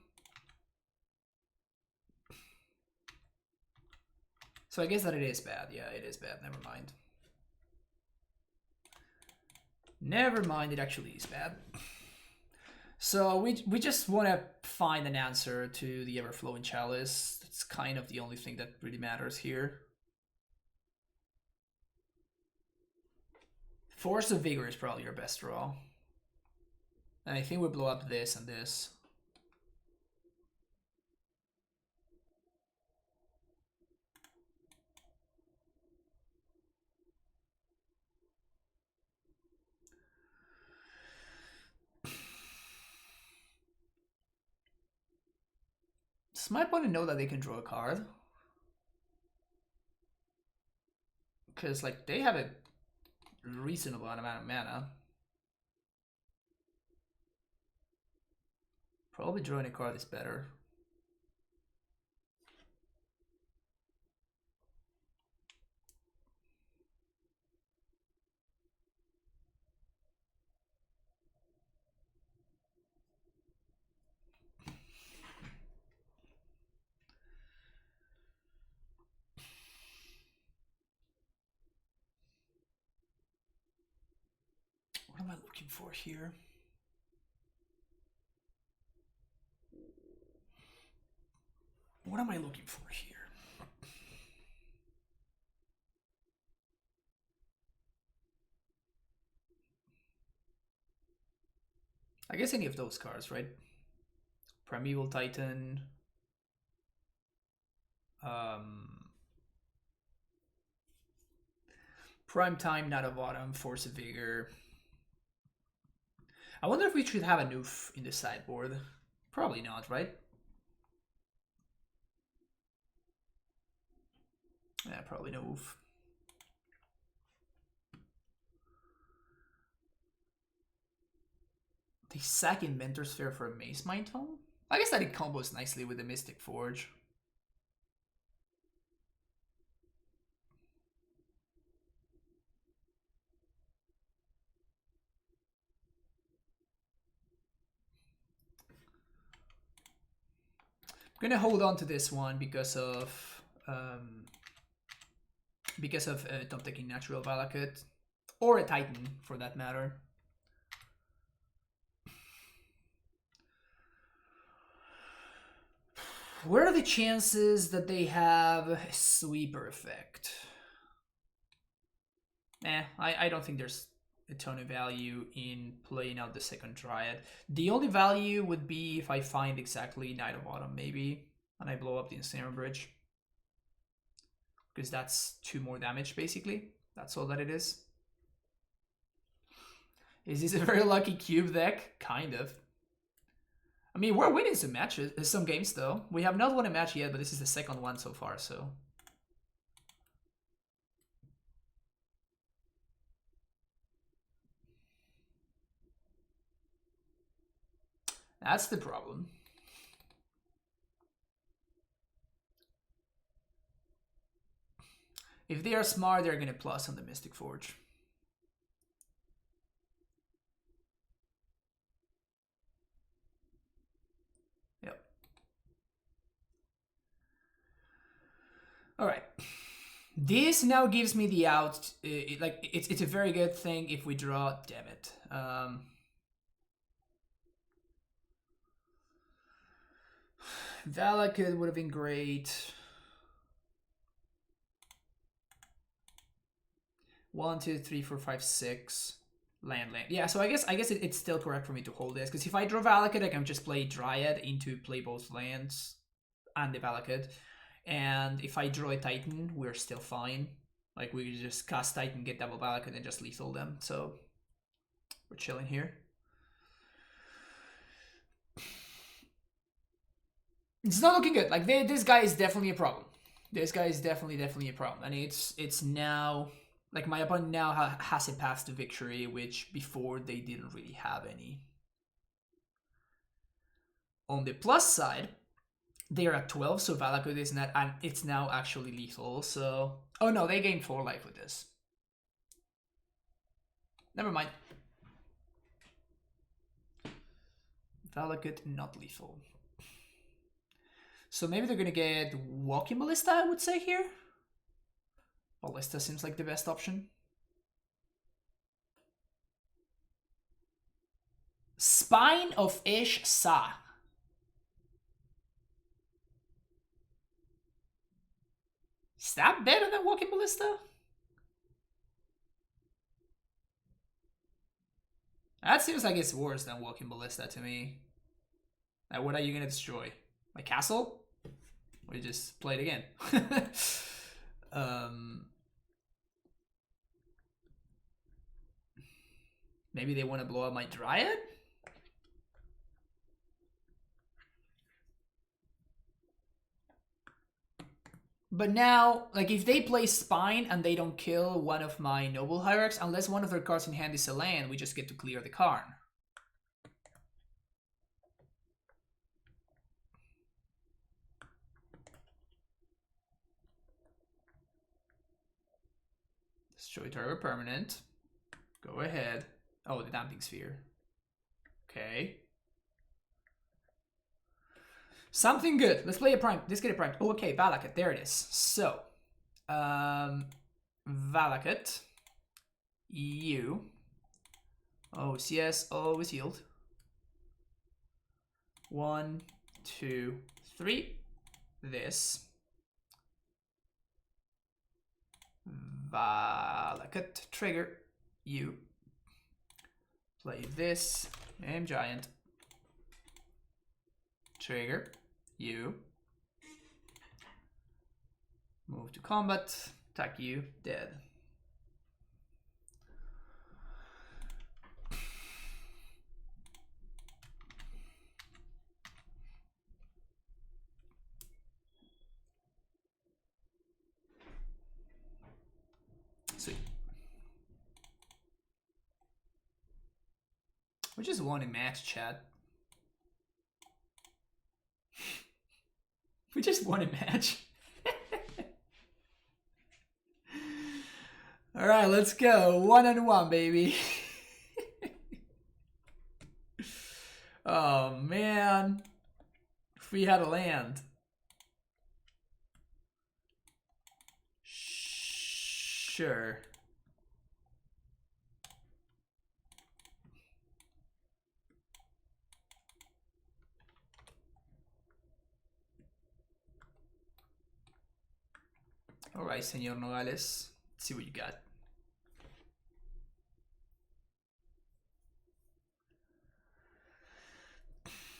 So I guess that it is bad. Yeah, it is bad. Never mind. Never mind, it actually is bad. So we just want to find an answer to the Everflowing Chalice. That's kind of the only thing that really matters here. Force of Vigor is probably your best draw. And I think we blow up this and this. Just might want to know that they can draw a card. Because, like, they have a reasonable amount of mana. Probably drawing a card is better. What am I looking for here? What am I looking for here? I guess any of those cards, right? Primeval Titan. Prime Time, Not of Autumn, Force of Vigor. I wonder if we should have a Noof in the sideboard. Probably not, right? Yeah, probably no Oof. They sack Inventor Sphere for a Mace Mind Tome? I guess that it combos nicely with the Mystic Forge. I'm gonna hold on to this one because of top decking Natural Valakut, or a Titan for that matter. What are the chances that they have a sweeper effect? I don't think there's a ton of value in playing out the second Dryad. The only value would be if I find exactly Knight of Autumn, maybe, and I blow up the Ensnare Bridge. Because that's 2 more damage, basically. That's all that it is. Is this a very lucky cube deck? Kind of. I mean, we're winning some matches, some games, though. We have not won a match yet, but this is the second one so far, so... That's the problem. If they are smart, they're gonna plus on the Mystic Forge. Yep. All right. This now gives me the out. It's a very good thing if we draw. Damn it. Valakut would have been great. 1, 2, 3, 4, 5, 6. Land. Yeah, so I guess it's still correct for me to hold this, because if I draw Valakut, I can just play Dryad into play both lands and the Valakut. And if I draw a Titan, we're still fine. Like, we just cast Titan, get double Valakut, and just lethal them. So we're chilling here. It's not looking good. Like, this guy is definitely a problem. This guy is definitely a problem. And it's now... Like, my opponent now has a path to victory, which before they didn't really have any. On the plus side, they are at 12, so Valakut is not, and it's now actually lethal, so... Oh no, they gained 4 life with this. Never mind. Valakut not lethal. So maybe they're gonna get Walking Ballista, I would say, here. Ballista seems like the best option. Spine of Ish Sa. Is that better than Walking Ballista? That seems like it's worse than Walking Ballista to me. Like, what are you gonna destroy? My castle? Or you just play it again? Maybe they want to blow up my Dryad? But now, like, if they play Spine and they don't kill one of my Noble Hierarchs, unless one of their cards in hand is a land, we just get to clear the Karn. Destroy target permanent. Go ahead. Oh, the Damping Sphere. Okay. Something good. Let's play a prime. Let's get a prime. Oh, okay, Valakut. There it is. So, Valakut. You. OCS always yield. 1, 2, 3. This. Valakut. Trigger. You. Play this. M Giant. Trigger. You. Move to combat. Attack you. Dead. Sweet. We just won a match, chat. We just won a match. All right, let's go. 1-1, baby. Oh, man. If we had a land. Sure. All right, Senor Nogales. Let's see what you got.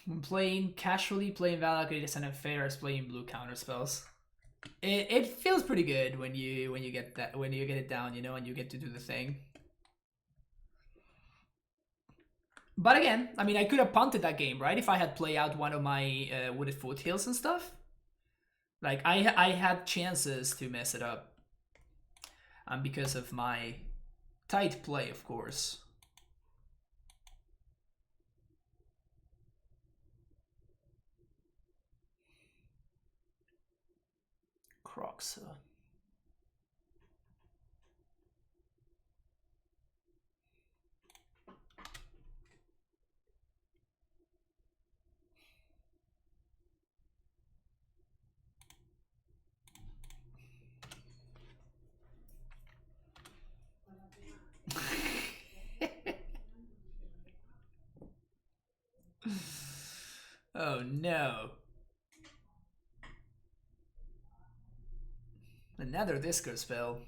When playing casually, playing Valakut is unfair as playing blue counter spells. It feels pretty good when you get it down, you know, and you get to do the thing. But again, I mean, I could have punted that game, right? If I had played out one of my Wooded Foothills and stuff. Like, I had chances to mess it up. And because of my tight play, of course. Crocs. Oh no. Another disco spell.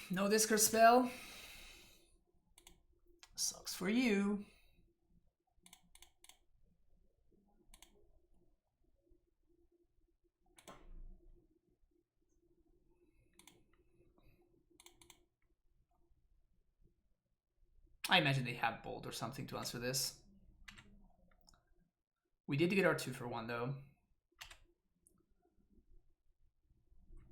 No discard spell. Sucks for you. I imagine they have Bolt or something to answer this. We did get our 2-for-1 though.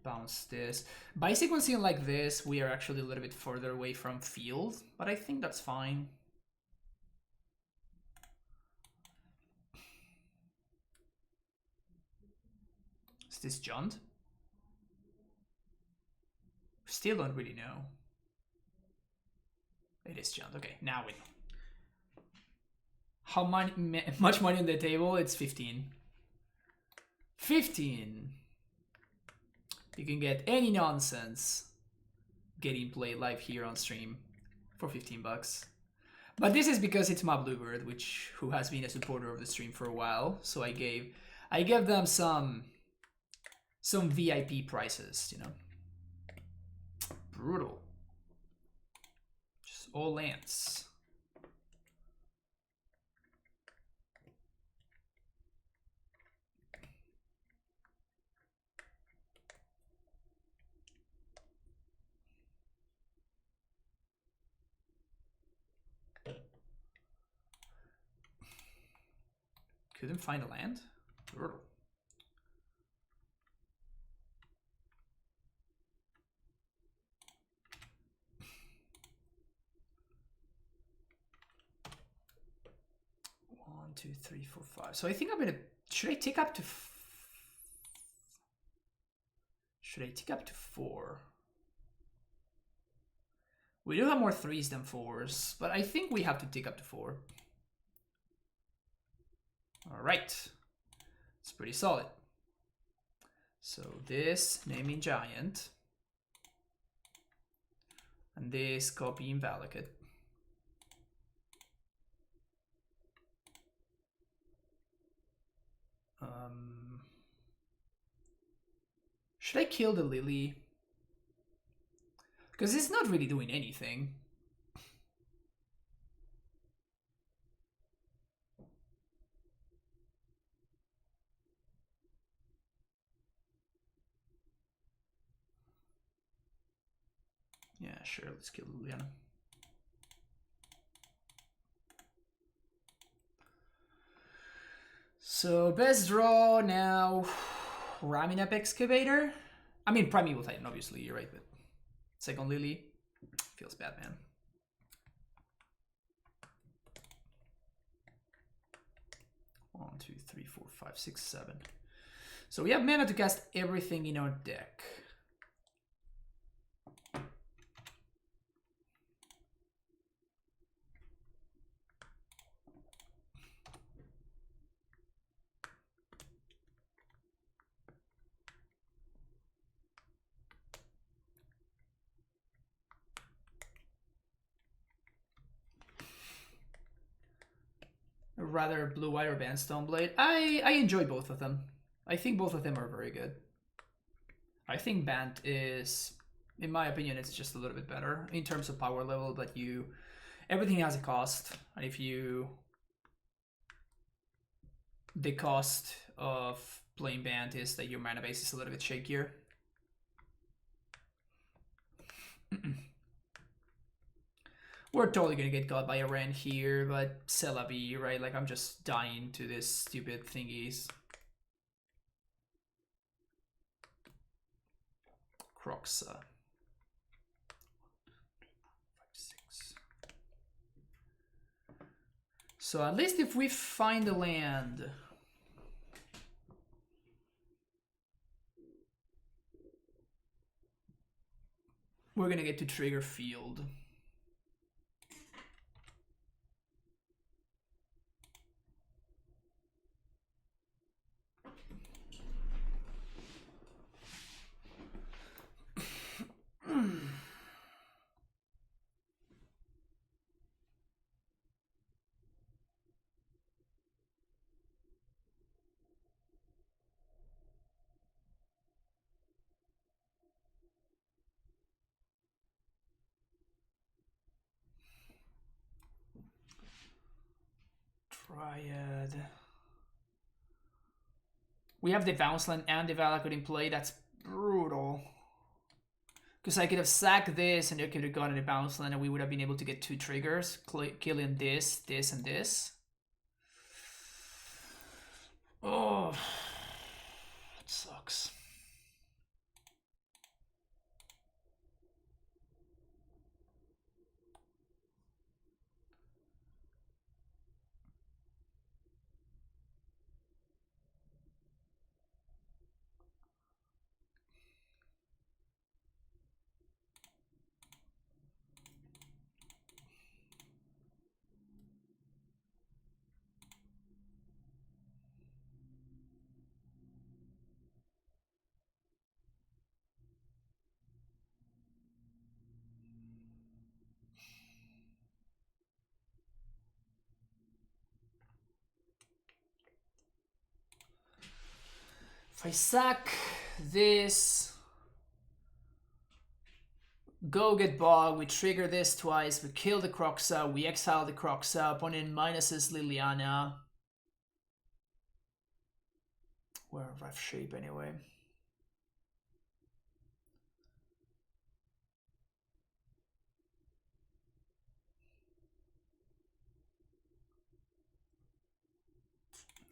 Bounce this. By sequencing like this, we are actually a little bit further away from field, but I think that's fine. Is this Jund? Still don't really know. It is Jund. Okay, now we know. How much money on the table? It's 15. 15. You can get any nonsense getting played live here on stream for 15 bucks. But this is because it's my Bluebird, who has been a supporter of the stream for a while. So I gave them some VIP prices, you know. Brutal. Just all lands. Couldn't find a land? Brutal. One, two, three, four, five. So I think I'm gonna... Should I take up to... Should I take up to 4? We do have more 3s than 4s, but I think we have to take up to 4. Alright. It's pretty solid. So this naming giant. And this copy invalid. Should I kill the Lily? Because it's not really doing anything. Yeah, sure, let's kill Liliana. So best draw now, ramming up Excavator. I mean Primeval Titan, obviously, you're right, but second Lily feels bad, man. One, two, three, four, five, six, 7. So we have mana to cast everything in our deck. Rather Blue Eye or Bandstone Blade. I enjoy both of them. I think both of them are very good. I think Band is, in my opinion, it's just a little bit better in terms of power level, but everything has a cost. And if the cost of playing Band is that your mana base is a little bit shakier. We're totally gonna get got by a Ren here, but c'est la vie, right? Like, I'm just dying to this stupid thingies. Croxa. 5, 6. So at least if we find a land... we're gonna get to trigger field. Triad. We have the Bounce Land and the Valakut in play. That's brutal. Because I could have sacked this and I could have gotten a Bounce Land and we would have been able to get 2 triggers, killing this, this, and this. Oh, that sucks. If I sack this, Go get bog, we trigger this twice, we kill the Croxa, we exile the Croxa, opponent minuses Liliana. We're in rough shape anyway.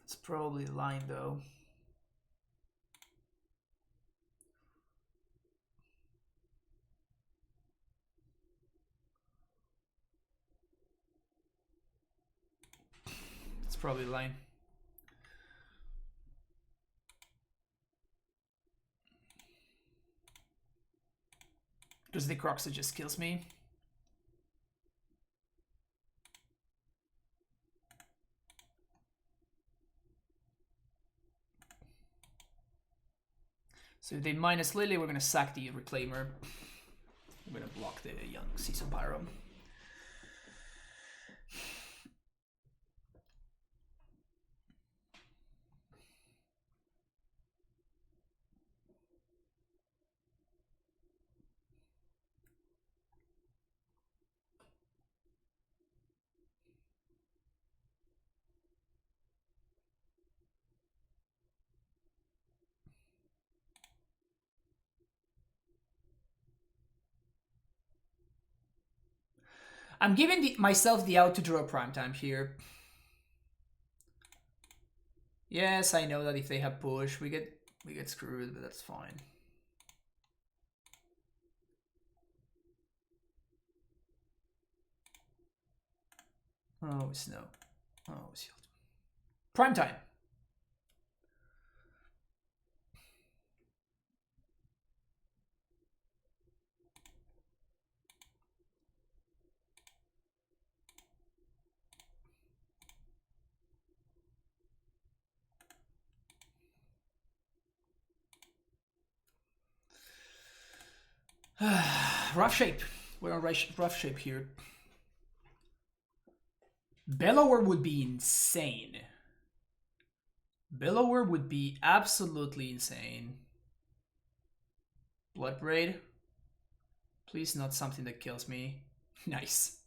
It's probably the line though. It's probably the line. Because the Croxa just kills me. So if they minus Lily, we're gonna sack the Reclaimer. We're gonna block the young Season Pyro. I'm giving myself the out to draw primetime here. Yes, I know that if they have push, we get screwed, but that's fine. Oh, snow. Oh, shield. Primetime. Rough shape. We're on rough shape here. Bellower would be insane. Bellower would be absolutely insane. Bloodbraid. Please not something that kills me. Nice.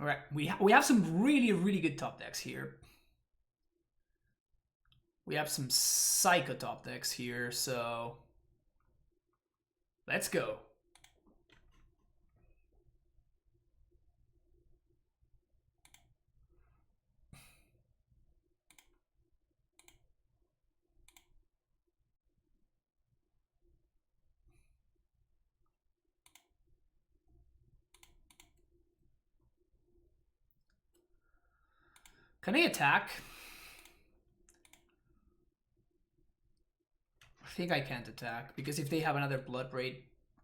All right, we have some really good top decks here. We have some psycho top decks here, so let's go. Can I attack? I think I can't attack, because if they have another Bloodbraid,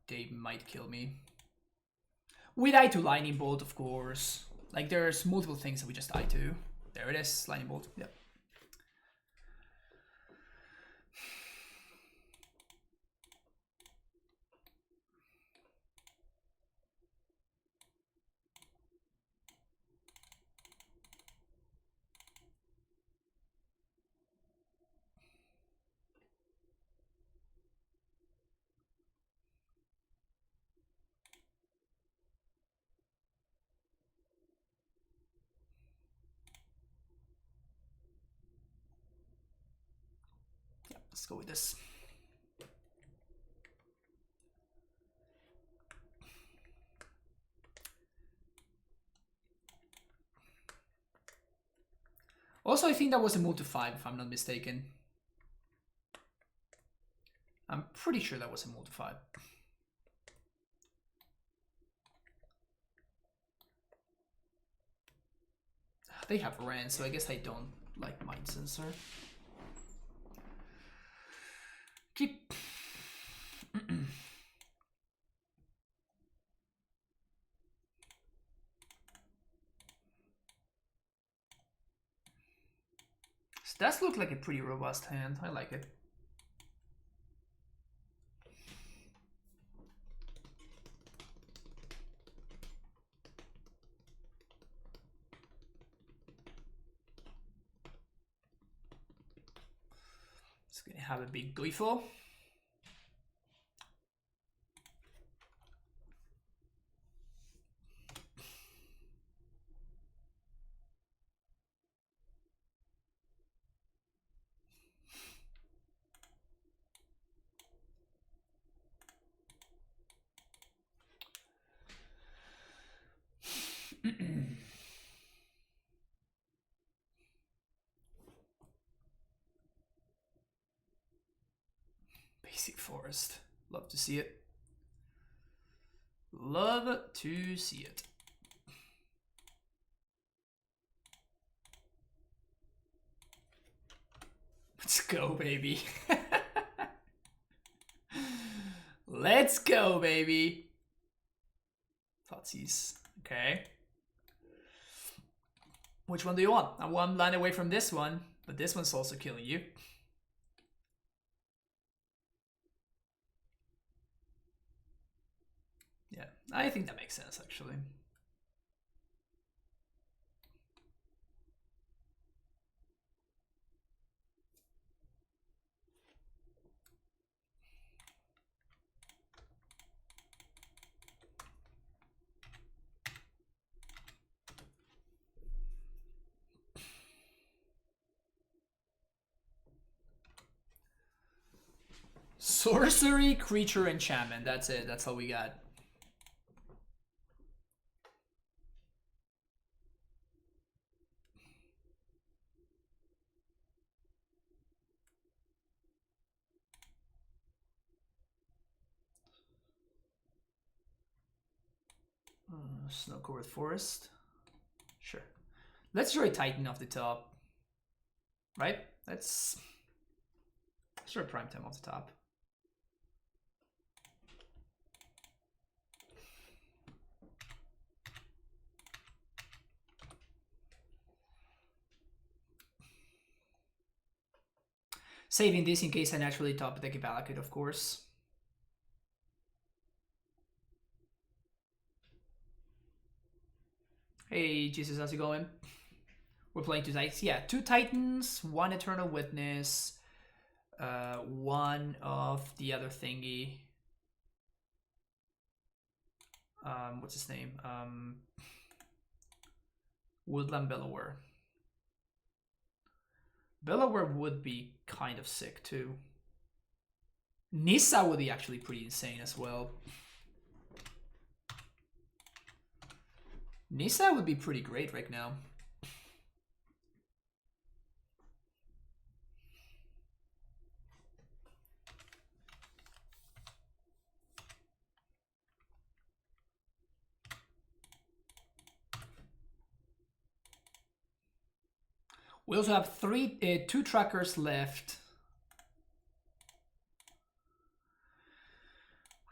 they might kill me. We die to Lightning Bolt, of course. Like, there's multiple things that we just die to. There it is, Lightning Bolt. Yep. Let's go with this. Also, I think that was a move to 5, if I'm not mistaken. I'm pretty sure that was a move to 5. They have Ran, so I guess I don't like Mind Sensor. Keep. Does look like a pretty robust hand. I like it. It's gonna have a big glypho. Basic forest. Love to see it. Love to see it. Let's go, baby. Let's go, baby. Thoughtseize. Okay. Which one do you want? I'm one line away from this one, but this one's also killing you. Yeah, I think that makes sense, actually. Sorcery, creature, enchantment. That's it. That's all we got. Snow-covered forest. Sure. Let's try Titan off the top. Right? Let's try Prime Time off the top. Saving this in case I naturally top deck a Valakut, of course. Hey, Jesus, how's it going? We're playing 2 Titans. Yeah, 2 Titans, 1 Eternal Witness, 1 of the other thingy. What's his name? Woodland Bellower. Bellower would be kind of sick too. Nissa would be actually pretty insane as well. Nissa would be pretty great right now. We also have 2 trackers left.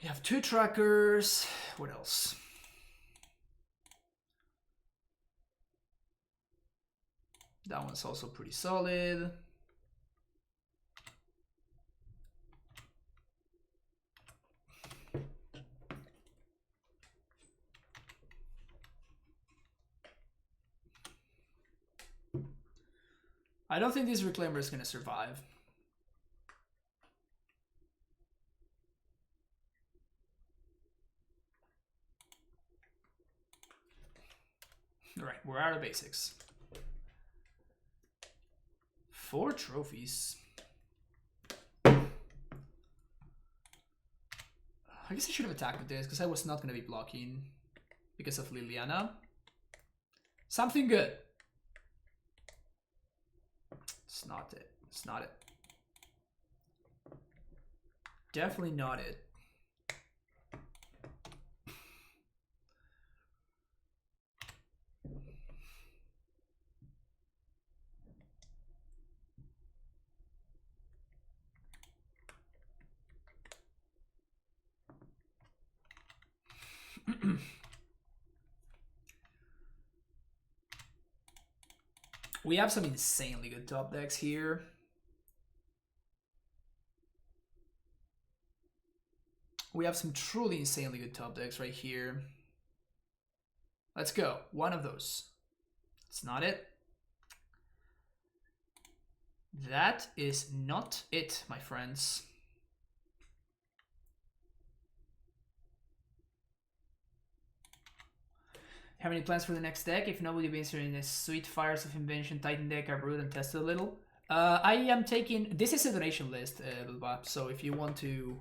We have 2 trackers. What else? That one's also pretty solid. I don't think this Reclaimer is going to survive. All right, we're out of basics. 4 trophies. I guess I should have attacked with this because I was not going to be blocking because of Liliana. Something good. It's not it. It's not it. Definitely not it. We have some insanely good top decks here. We have some truly insanely good top decks right here. Let's go. One of those. It's not it. That is not it, my friends. Have any plans for the next deck? If not, will you be interested in the Sweet Fires of Invention Titan deck I brewed and tested a little? I am taking... This is a donation list, so if you want to...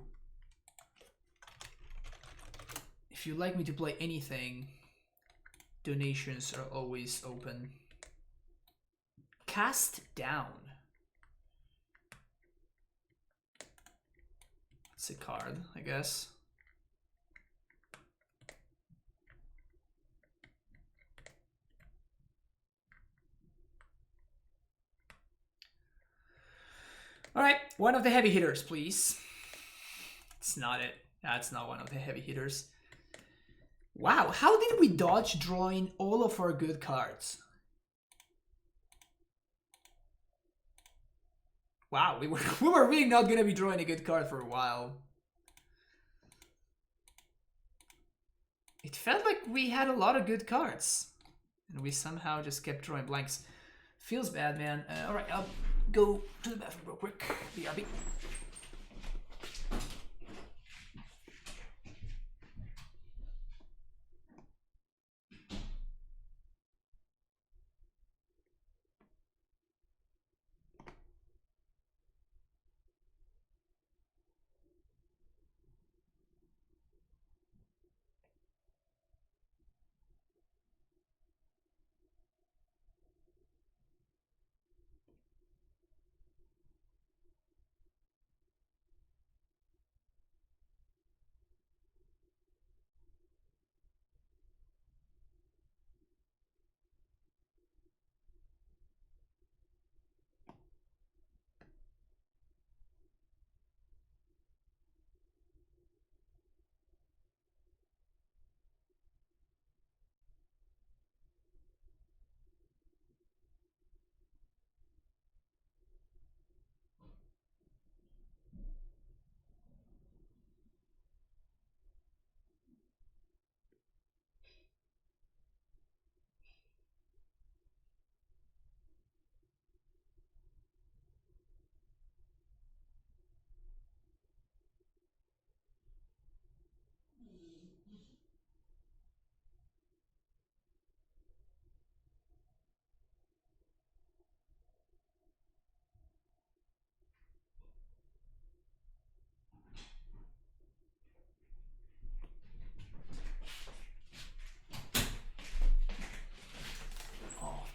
If you'd like me to play anything, donations are always open. Cast Down. It's a card, I guess. Alright, one of the heavy hitters, please. It's not it. That's not one of the heavy hitters. Wow, how did we dodge drawing all of our good cards? Wow, we were really not going to be drawing a good card for a while. It felt like we had a lot of good cards. And we somehow just kept drawing blanks. Feels bad, man. Alright, I'll go to the bathroom real quick. BRB.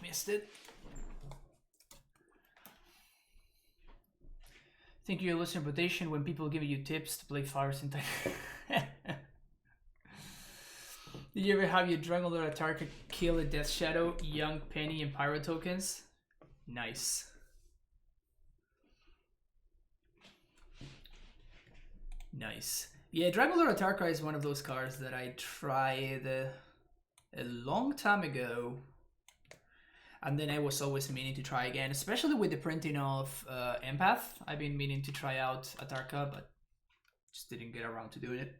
Missed it. Think you're losing reputation when people give you tips to play fires in time. Did you ever have your Drangler attacker kill a Death Shadow, Young Penny, and Pyro tokens? Nice. Nice. Yeah, Drangler Atarka is one of those cards that I tried a long time ago. And then I was always meaning to try again, especially with the printing of Empath. I've been meaning to try out Atarka, but just didn't get around to doing it.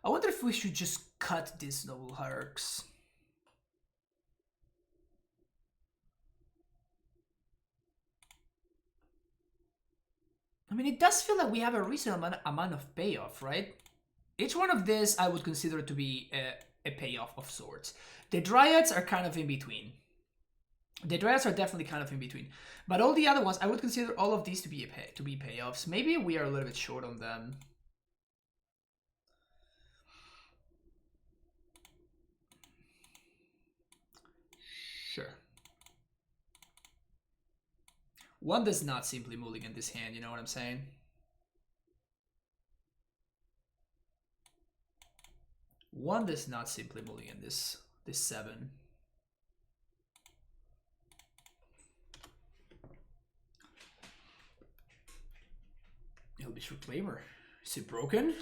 I wonder if we should just cut these Noble Hierarchs. I mean, it does feel like we have a reasonable amount of payoff, right? Each one of these I would consider to be a payoff of sorts. The Dryads are kind of in between. The Dryads are definitely kind of in between. But all the other ones, I would consider all of these to be payoffs. Maybe we are a little bit short on them. Sure. One does not simply mulligan this hand, you know what I'm saying? One does not simply mulligan this 7. Elvish Reclaimer. Is it broken?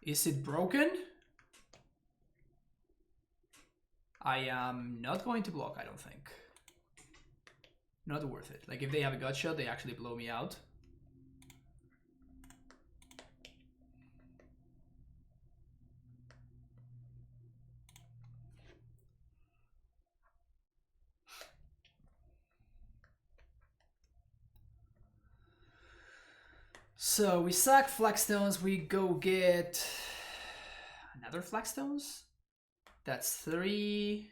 Is it broken? I am not going to block, I don't think. Not worth it. Like, if they have a gut shot, they actually blow me out. So we sack flagstones, we go get another flagstones. That's 3.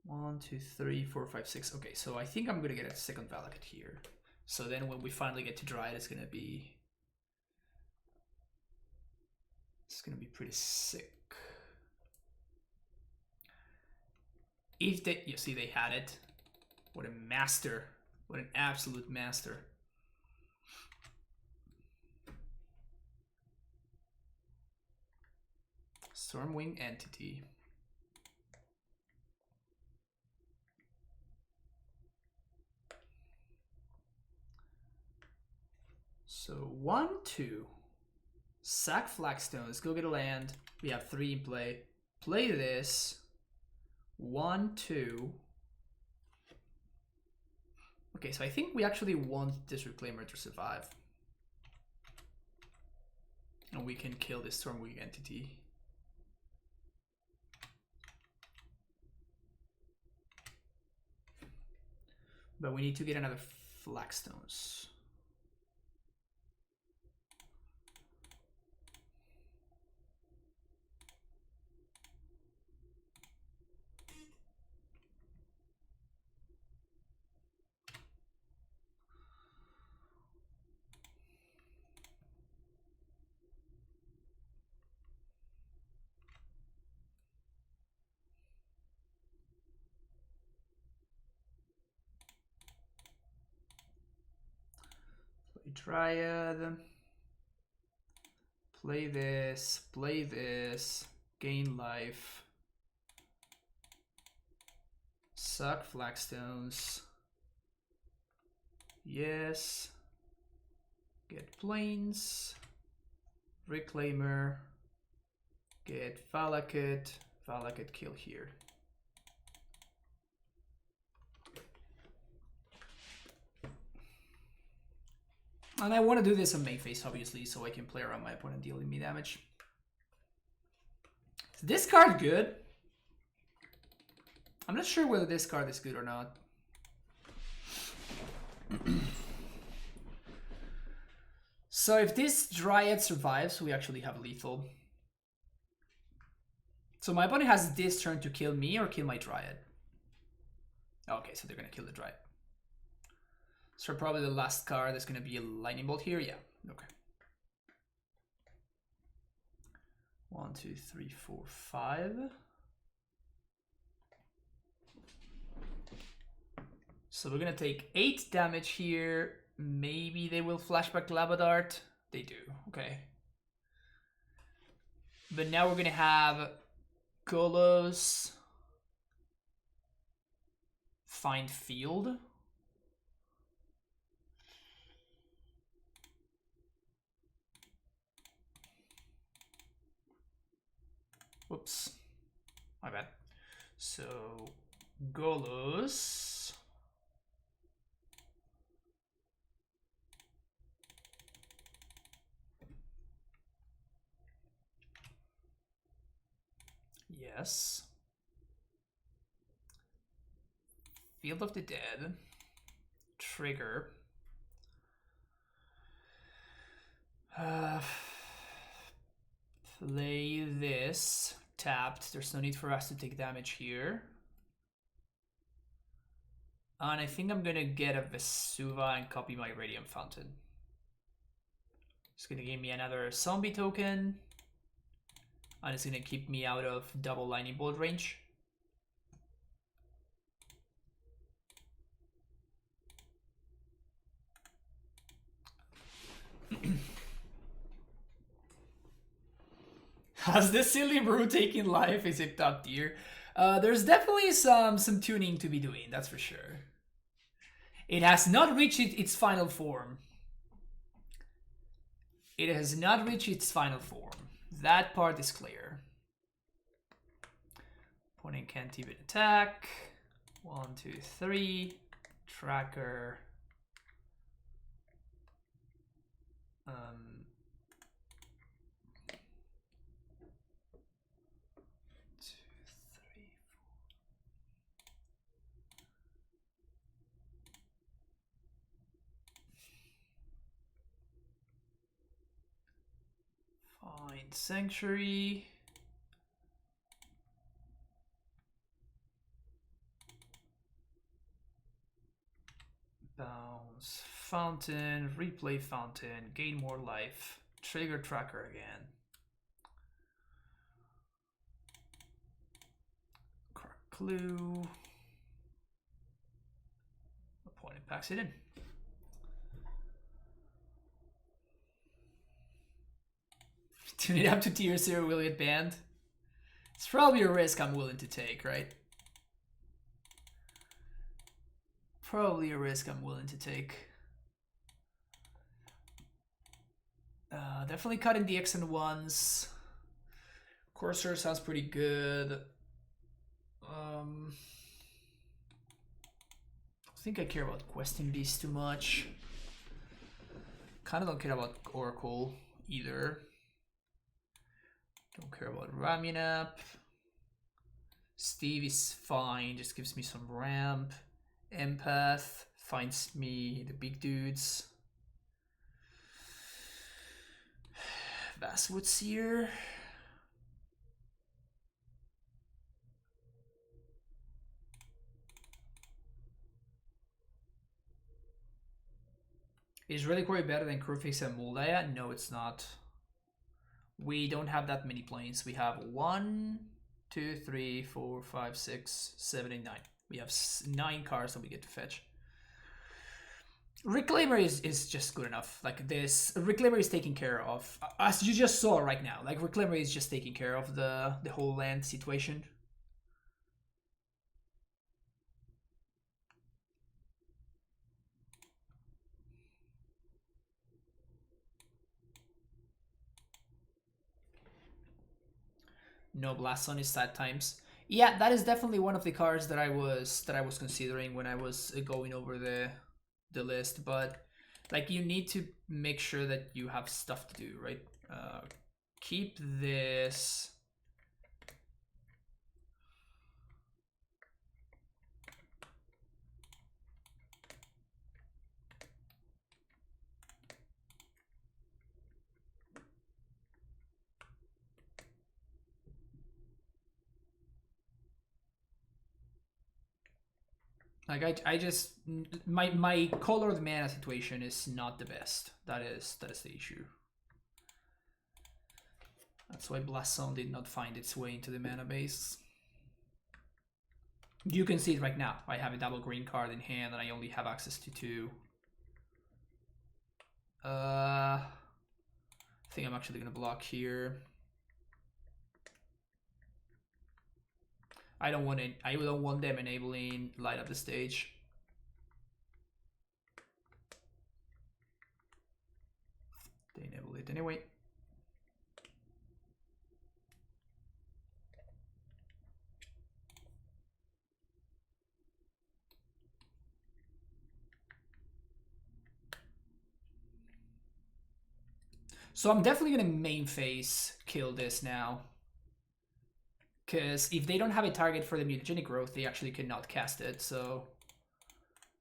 1, 2, 3, 4, 5, 6. Okay, so I think I'm gonna get a second Valakut here. So then when we finally get to dry it, it's gonna be pretty sick. If they, you see, they had it. What a master! What an absolute master! Stormwing Entity. So 1, 2. Sack flagstones, go get a land. We have 3 in play. Play this. 1, 2. Okay, so I think we actually want this Reclaimer to survive. And we can kill this Stormwing Entity. But we need to get another flagstones. Dryad, play this, gain life, suck flagstones, yes, get plains, Reclaimer, get Valakut, kill here. And I want to do this on main phase, obviously, so I can play around my opponent dealing me damage. Is this card good? I'm not sure whether this card is good or not. So if this Dryad survives, we actually have lethal. So my opponent has this turn to kill me or kill my Dryad. Okay, so they're going to kill the Dryad. So probably the last card is going to be a lightning bolt here. Yeah, okay. 1, 2, 3, 4, 5. So we're going to take 8 damage here. Maybe they will flashback Lava Dart. They do, okay. But now we're going to have Golos find field. Whoops, my bad. So Golos. Yes. Field of the Dead. Trigger. Play this. Tapped. There's no need for us to take damage here. And I think I'm gonna get a Vesuva and copy my Radiant Fountain. It's gonna give me another zombie token. And it's gonna keep me out of double lightning bolt range. Has this silly brew taken life? Is it top tier? There's definitely some tuning to be doing, that's for sure. It has not reached its final form. It has not reached its final form. That part is clear. Opponent can't even attack. 1, 2, 3. Tracker. Find Sanctuary. Bounce. Fountain. Replay Fountain. Gain more life. Trigger Tracker again. Crack Clue. Opponent packs it in. Tune it up to tier 0, will it banned? It's probably a risk I'm willing to take, right? Probably a risk I'm willing to take. Definitely cutting the X and ones. Corsair sounds pretty good. I think I care about Questing Beast too much. Kinda don't care about Oracle either. Don't care about Ramunap. Steve is fine, just gives me some ramp. Empath finds me the big dudes. Vastwood Seer. Is Reliquary better than Crewface and Moldaya? No, it's not. We don't have that many planes. We have 1, 2, 3, 4, 5, 6, 7, 8, 9. We have 9 cards that we get to fetch. Reclaimer is just good enough. Like this, Reclaimer is taking care of, as you just saw right now. Like Reclaimer is just taking care of the whole land situation. No Blast on his sad times. Yeah, that is definitely one of the cards that I was considering when I was going over the list, but like you need to make sure that you have stuff to do, right? Keep this. Like I just my colored mana situation is not the best. That is the issue. That's why Blast Zone did not find its way into the mana base. You can see it right now. I have a double green card in hand and I only have access to 2. I think I'm actually gonna block here. I don't want them enabling light up the stage. They enable it anyway. So I'm definitely gonna main phase kill this now. Because if they don't have a target for the mutagenic growth, they actually cannot cast it. So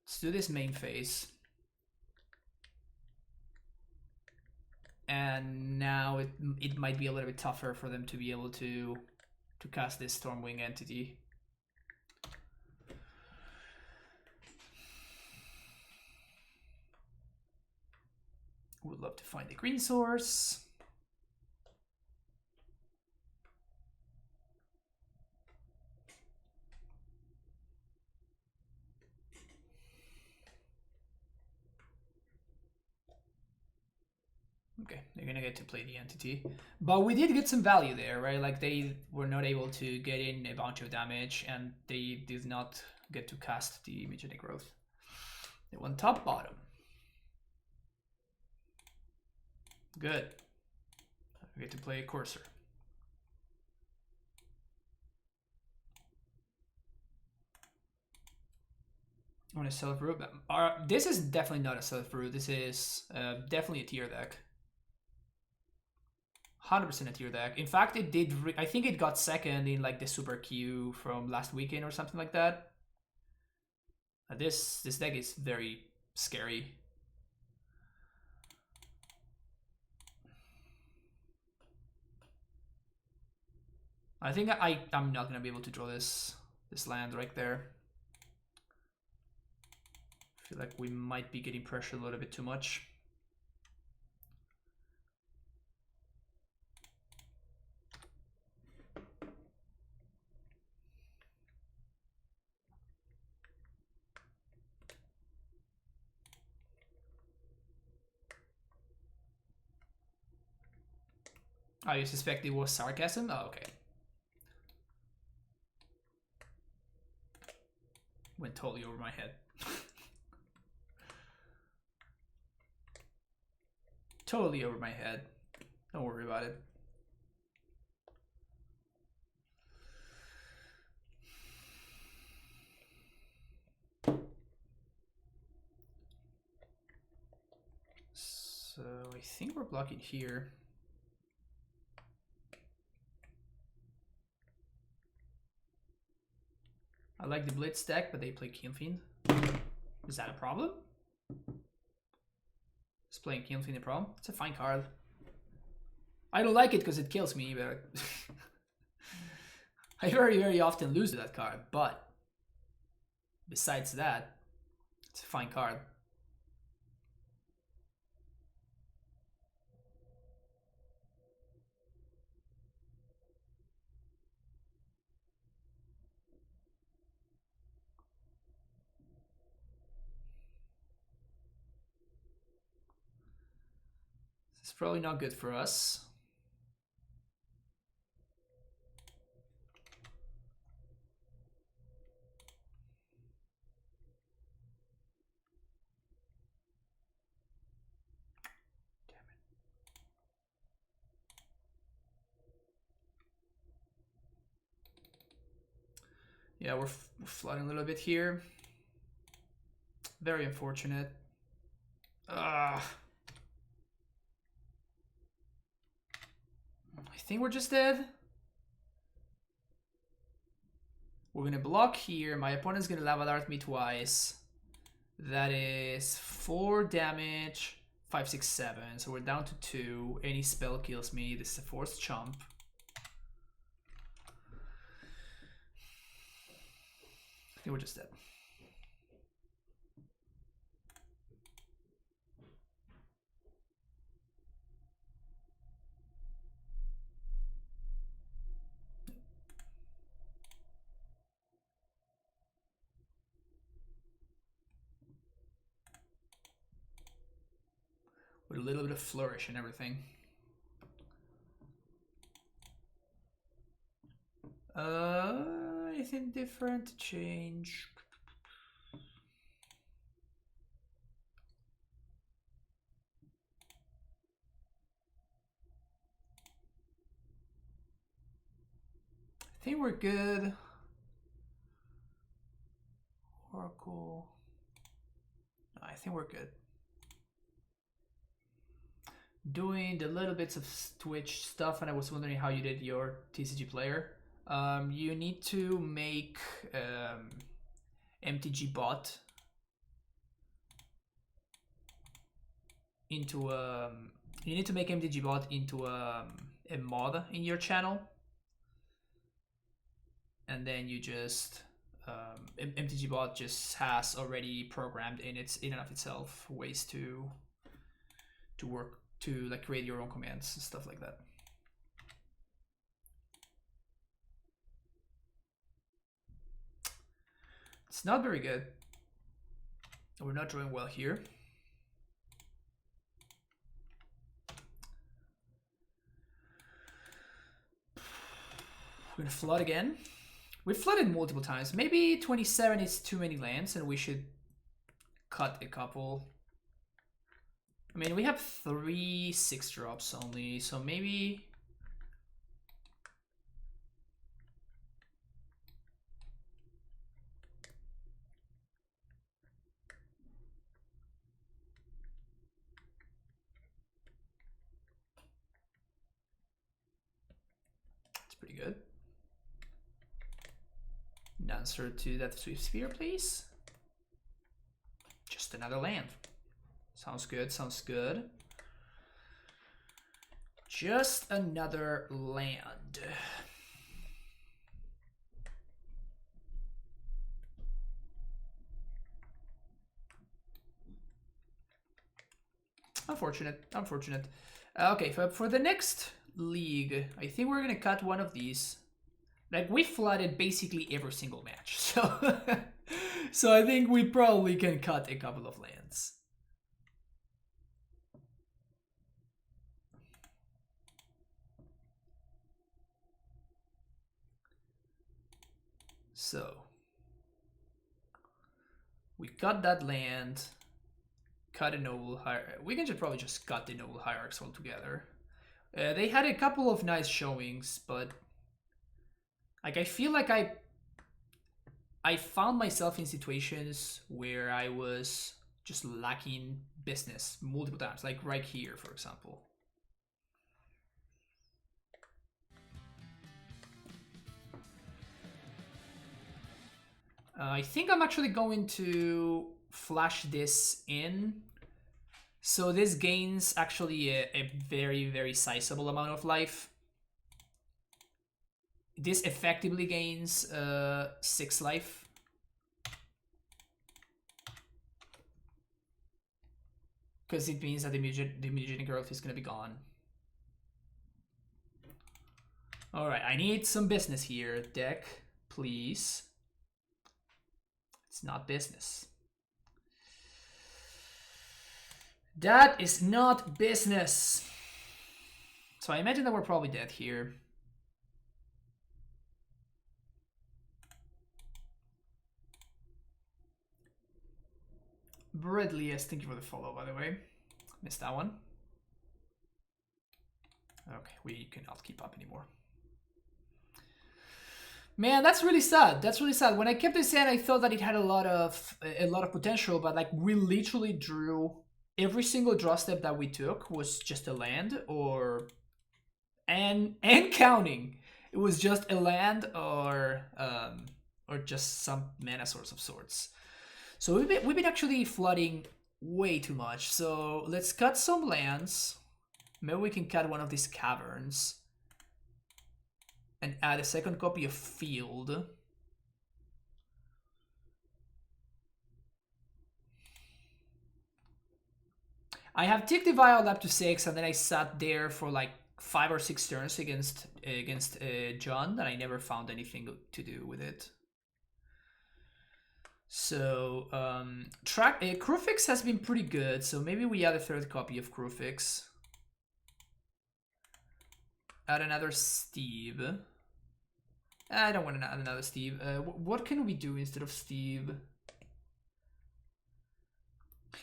let's do this main phase. And now it might be a little bit tougher for them to be able to cast this Stormwing entity. Would love to find the green source. Okay, they're gonna get to play the entity. But we did get some value there, right? Like they were not able to get in a bunch of damage and they did not get to cast the mutagenic growth. They went top bottom. Good. I get to play a Courser. On a self-brew. This is definitely not a self-brew. This is definitely a tier deck. 100% a tier deck. In fact, it did. I think it got second in like the Super Q from last weekend or something like that. This deck is very scary. I think I'm not gonna be able to draw this land right there. I feel like we might be getting pressured a little bit too much. Oh, you suspect it was sarcasm? Oh, okay. Went totally over my head. Totally over my head. Don't worry about it. So I think we're blocking here. I like the Blitz deck, but they play Keelfiend. Is that a problem? Is playing Keelfiend a problem? It's a fine card. I don't like it because it kills me, but I very often lose to that card. But besides that, it's a fine card. It's probably not good for us. Damn it. Yeah, we're flooding a little bit here. Very unfortunate. I think we're just dead. We're gonna block here. My opponent's gonna Lava Dart me twice. That is 4 damage, 5, 6, 7. So we're down to 2. Any spell kills me. This is a forced chump. I think we're just dead. With a little bit of flourish and everything. Anything different to change? I think we're good. Oracle. No, I think we're good. Doing the little bits of Twitch stuff, and I was wondering how you did your TCG player. You need to make MTG bot into you need to make MTG bot into a mod in your channel, and then you just MTG bot just has already programmed in and of itself ways to work to like create your own commands and stuff like that. It's not very good. We're not doing well here. We're gonna flood again. We flooded multiple times. Maybe 27 is too many lands and we should cut a couple. I mean, we have 3 6-drops only, so maybe... That's pretty good. An answer to that Swift Sphere, please. Just another land. Sounds good, sounds good. Just another land. Unfortunate, unfortunate. Okay, for the next league, I think we're gonna cut one of these. Like, we flooded basically every single match, so... so I think we probably can cut a couple of lands. So... we cut that land, cut a Noble Hierarch. We can just probably just cut the Noble Hierarchs altogether. They had a couple of nice showings, but... like, I feel like I found myself in situations where I was just lacking business multiple times, like right here, for example. I think I'm actually going to flash this in. So this gains actually a very, very sizable amount of life. This effectively gains 6 life. Because it means that the mutagenic growth is going to be gone. Alright, I need some business here, deck. Please. It's not business. That is not business. So I imagine that we're probably dead here. Bradley, yes, thank you for the follow, by the way. Missed that one. Okay, we cannot keep up anymore. Man, that's really sad. That's really sad. When I kept this in, I thought that it had a lot of potential, but like we literally drew every single draw step that we took was just a land or and counting. It was just a land or just some mana source of sorts. So we've been actually flooding way too much. So let's cut some lands. Maybe we can cut one of these caverns. And add a second copy of Field. I have ticked the Vial up to 6, and then I sat there for like 5 or 6 turns against John, and I never found anything to do with it. So Crewfix has been pretty good, so maybe we add a third copy of Crewfix. Add another Steve. I don't want to add another Steve. What can we do instead of Steve?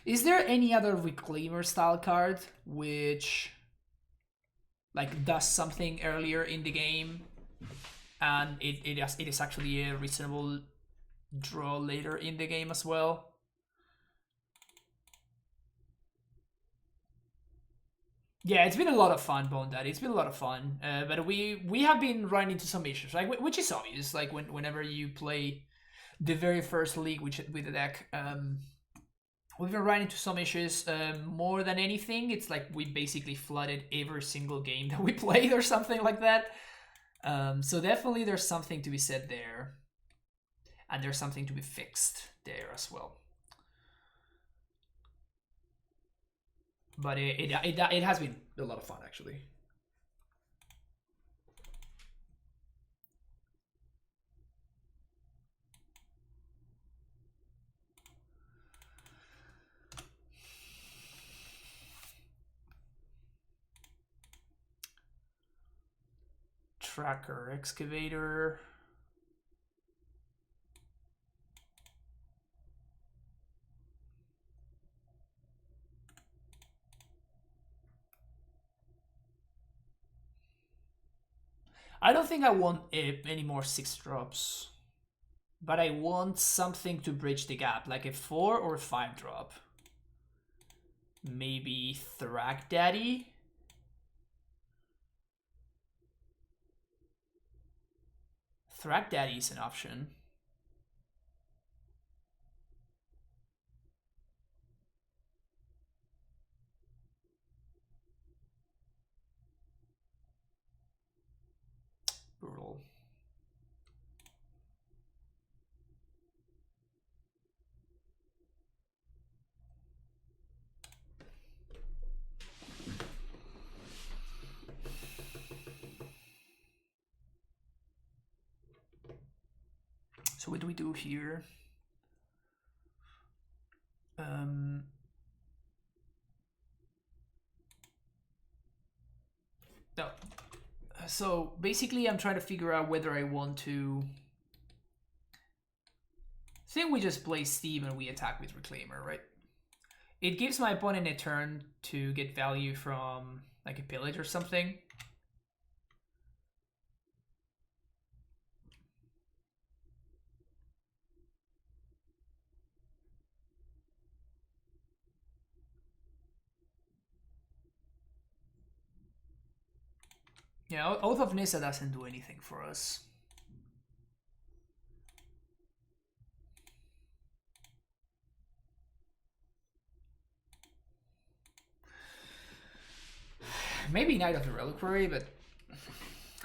Is there any other Reclaimer style card which like does something earlier in the game and it is actually a reasonable draw later in the game as well? Yeah, it's been a lot of fun, Bone Daddy. It's been a lot of fun, but we have been running into some issues, right? Which is obvious. Like whenever you play the very first league with the deck, we've been running into some issues. More than anything, it's like we basically flooded every single game that we played or something like that. So definitely there's something to be said there, and there's something to be fixed there as well. But it has been a lot of fun, actually. Tracker, Excavator. I don't think I want any more 6-drops. But I want something to bridge the gap, like a 4 or 5-drop. Maybe Thrak Daddy? Thrak Daddy is an option. Brutal. So what do we do here? No. So basically I'm trying to figure out whether I want to... I think we just play Steve and we attack with Reclaimer, right? It gives my opponent a turn to get value from like a pillage or something. Yeah, Oath of Nissa doesn't do anything for us. Maybe Knight of the Reliquary, but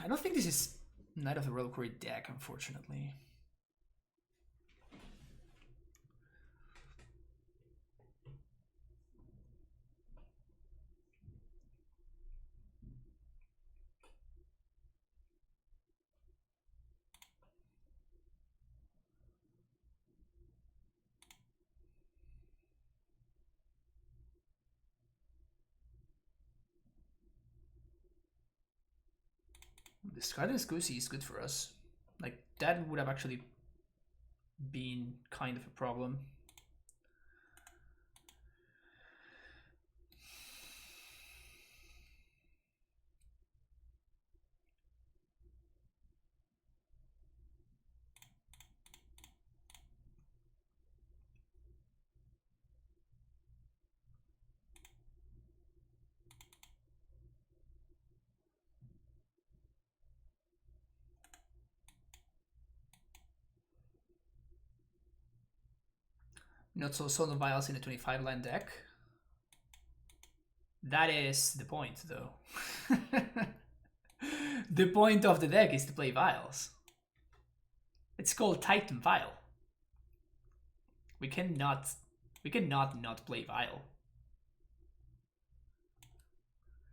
I don't think this is Knight of the Reliquary deck, unfortunately. Discarding Scusi is good for us. Like, that would have actually been kind of a problem. Not so Son of Vials in a 25-land deck. That is the point, though. The point of the deck is to play Vials. It's called Titan Vial. We cannot not play Vial.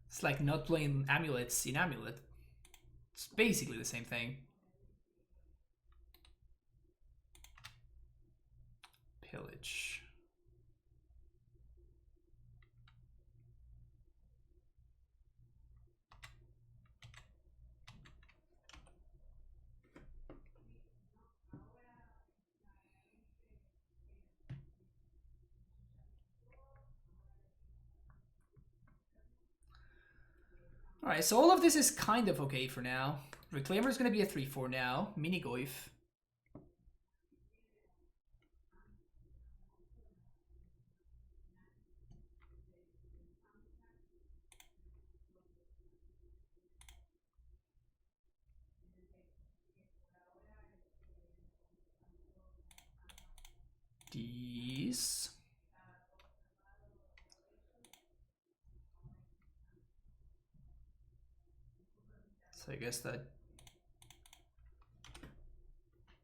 It's like not playing Amulets in Amulet. It's basically the same thing. Pillage. Alright, so all of this is kind of okay for now. Reclaimer is going to be a 3-4 now. Mini Goif. These. So I guess that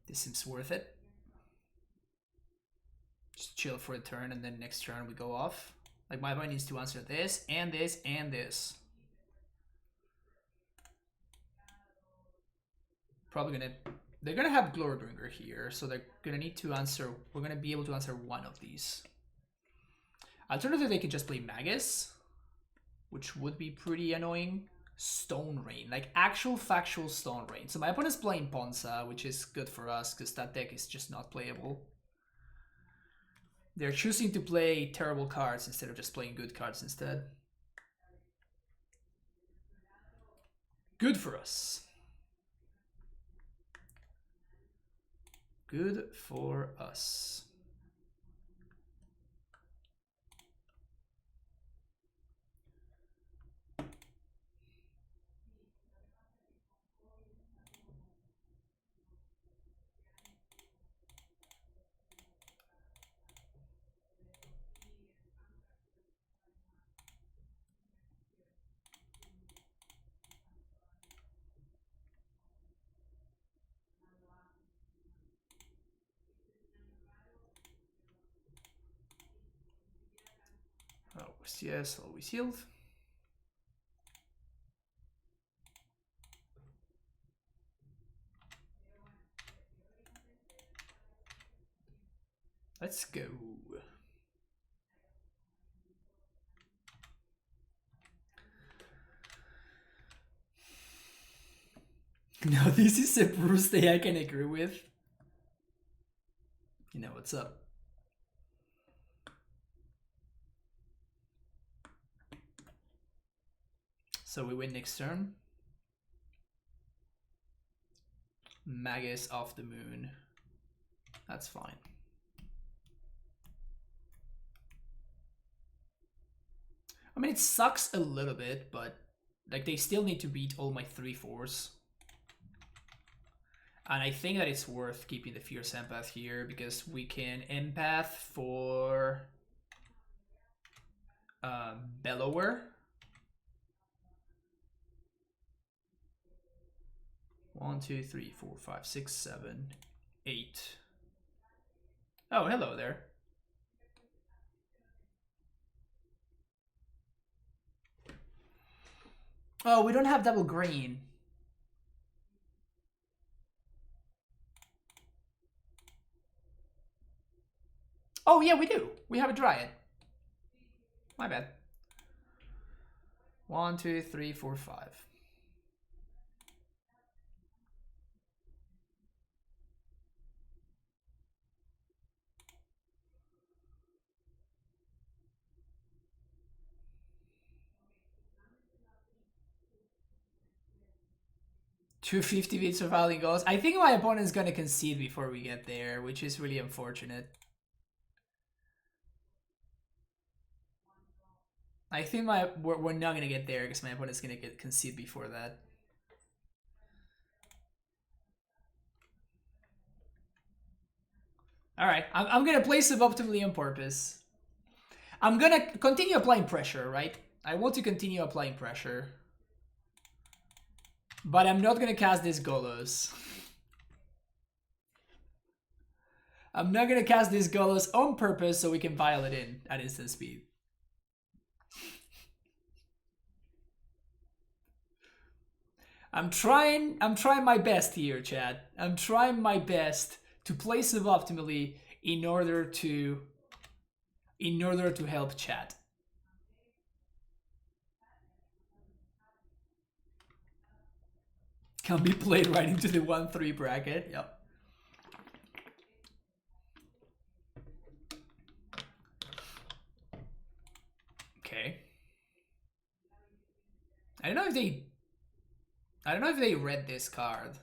this seems worth it. Just chill for a turn and then next turn we go off. Like my opponent needs to answer this and this and this. Probably gonna... They're gonna have Glorybringer here, so they're gonna need to answer... We're gonna be able to answer one of these. Alternatively, they could just play Magus, which would be pretty annoying. Stone Rain, like actual factual Stone Rain. So my opponent's playing Ponza, which is good for us because that deck is just not playable. They're choosing to play terrible cards instead of just playing good cards instead. Good for us. Good for us. Yes, always healed. Let's go. No, this is a Bruce day I can agree with. You know what's up. So we win next turn. Magus of the Moon. That's fine. I mean, it sucks a little bit, but like they still need to beat all my 3/4s. And I think that it's worth keeping the Fierce Empath here because we can Empath for Bellower. 1, 2, 3, 4, 5, 6, 7, 8. Oh, hello there. Oh, we don't have double green. Oh, yeah, we do. We have a Dryad. My bad. 1, 2, 3, 4, 5. $250 bits of Valley goals. I think my opponent's gonna concede before we get there, which is really unfortunate. I think we're not gonna get there because my opponent's gonna concede before that. Alright, I'm gonna play suboptimally on purpose. I'm gonna continue applying pressure, right? I want to continue applying pressure. But I'm not gonna cast this Golos. I'm not gonna cast this Golos on purpose so we can vial it in at instant speed. I'm trying my best here, Chad. I'm trying my best to play suboptimally in order to help Chad. Can be played right into the 1-3 bracket. Yep. Okay. I don't know if they read this card.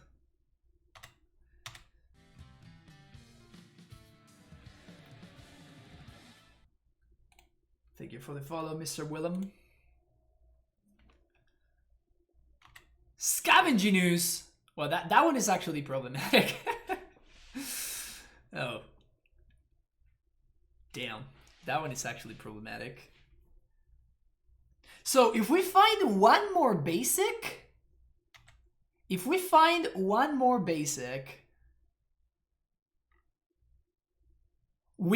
Thank you for the follow, Mr. Willem. Scavenging news. Well, that one is actually problematic. Oh. Damn. That one is actually problematic. So if we find one more basic, we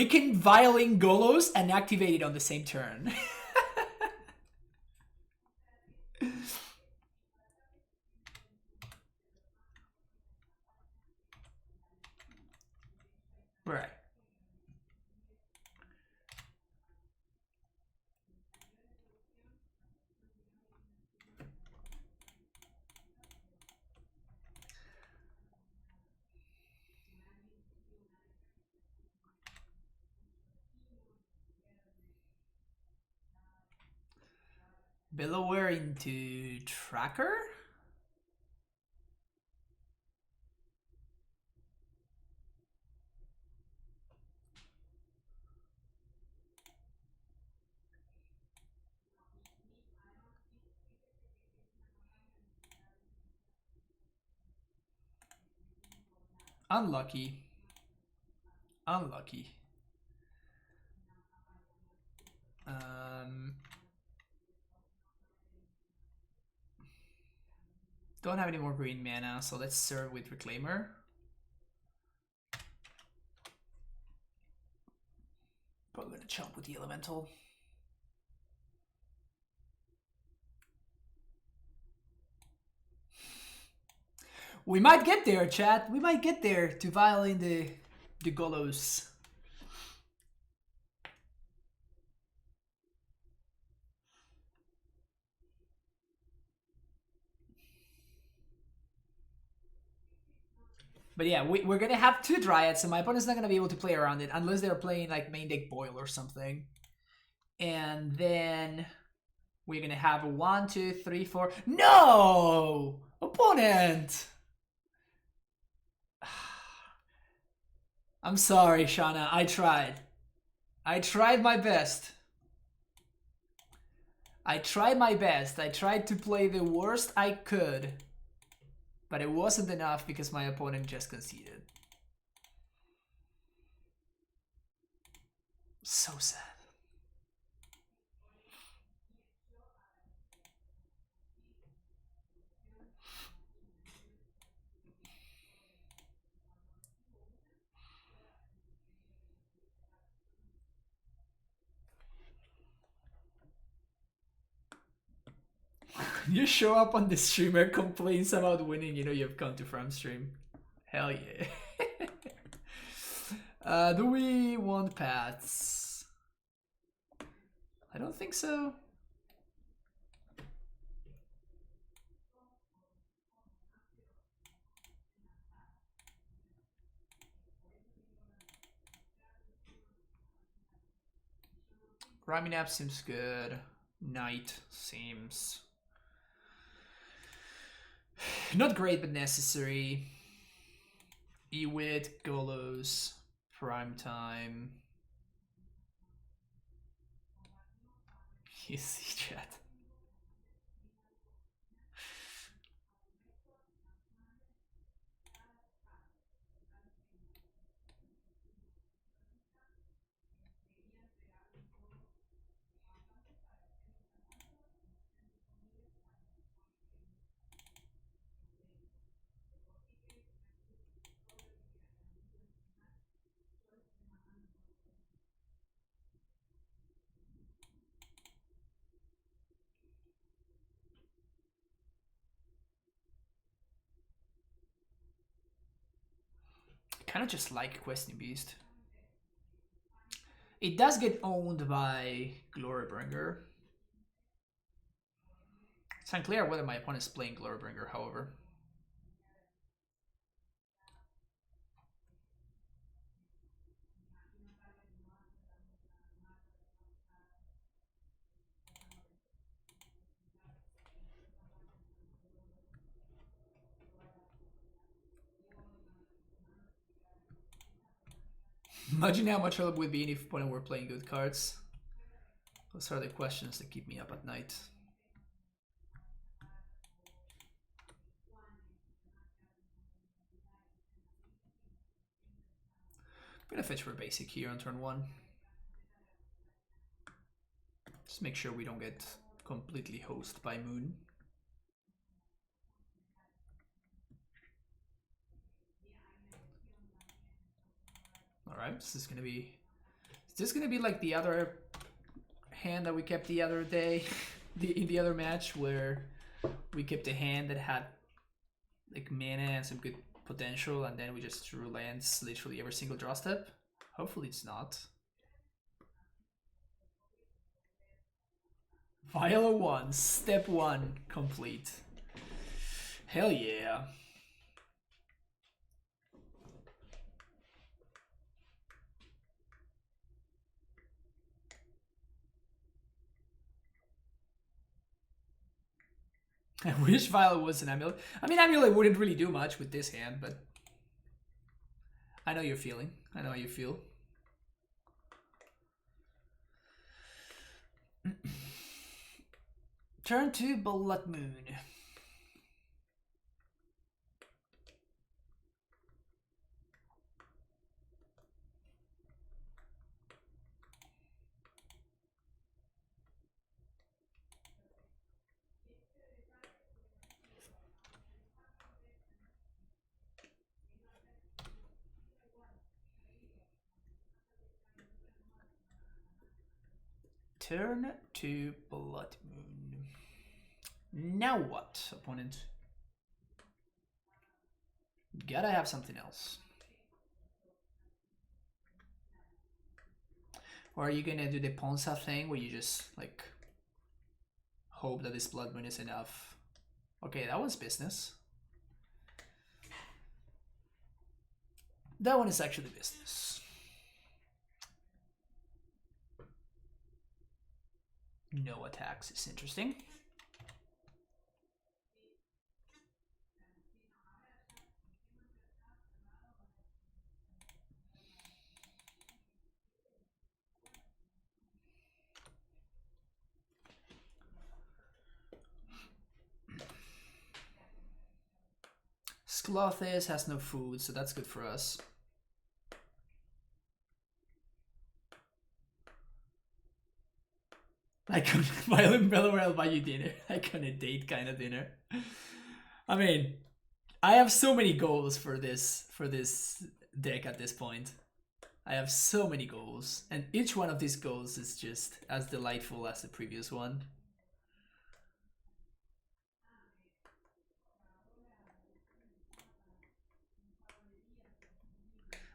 can vial in Golos and activate it on the same turn. Right. Bellower into Tracker? Unlucky. Unlucky. Don't have any more green mana, so let's serve with Reclaimer. Probably gonna chomp with the Elemental. We might get there, chat. We might get there to vial in the Golos. But yeah, we're gonna have 2 Dryads, so my opponent's not gonna be able to play around it unless they're playing like main deck Boil or something. And then we're gonna have 1, 2, 3, 4. No! Opponent! I'm sorry, Shauna. I tried. I tried my best. I tried my best. I tried to play the worst I could. But it wasn't enough because my opponent just conceded. So sad. You show up on the streamer, complains about winning, you know you've come to From Stream. Hell yeah. Do we want paths? I don't think so. Rhyming App seems good. Knight seems not great, but necessary. Ewit, Golos, Primetime. You see, chat. Kind of just like Questing Beast. It does get owned by Glorybringer. It's unclear whether my opponent is playing Glorybringer, however. Imagine how much help would be if opponent were playing good cards. Those are the questions that keep me up at night. I'm gonna fetch for basic here on turn 1. Just make sure we don't get completely hosed by Moon. Alright, this is gonna be like the other hand that we kept the other day, in the other match, where we kept a hand that had like mana and some good potential, and then we just drew lands literally every single draw step. Hopefully it's not. Viola 1, step 1 complete. Hell yeah. I wish Violet was an Amulet. I mean, Amulet wouldn't really do much with this hand, but I know you're feeling. I know how you feel. Turn 2, Blood Moon. Turn to Blood Moon. Now what, opponent? Gotta have something else. Or are you gonna do the Ponza thing where you just like hope that this Blood Moon is enough? Okay, that one's business. That one is actually business. No attacks is interesting. Sclothes has no food, so that's good for us. I couldn't Violent Bellower, I'll buy you dinner. I couldn't date kind of dinner. I mean, I have so many goals for this deck at this point. I have so many goals, and each one of these goals is just as delightful as the previous one.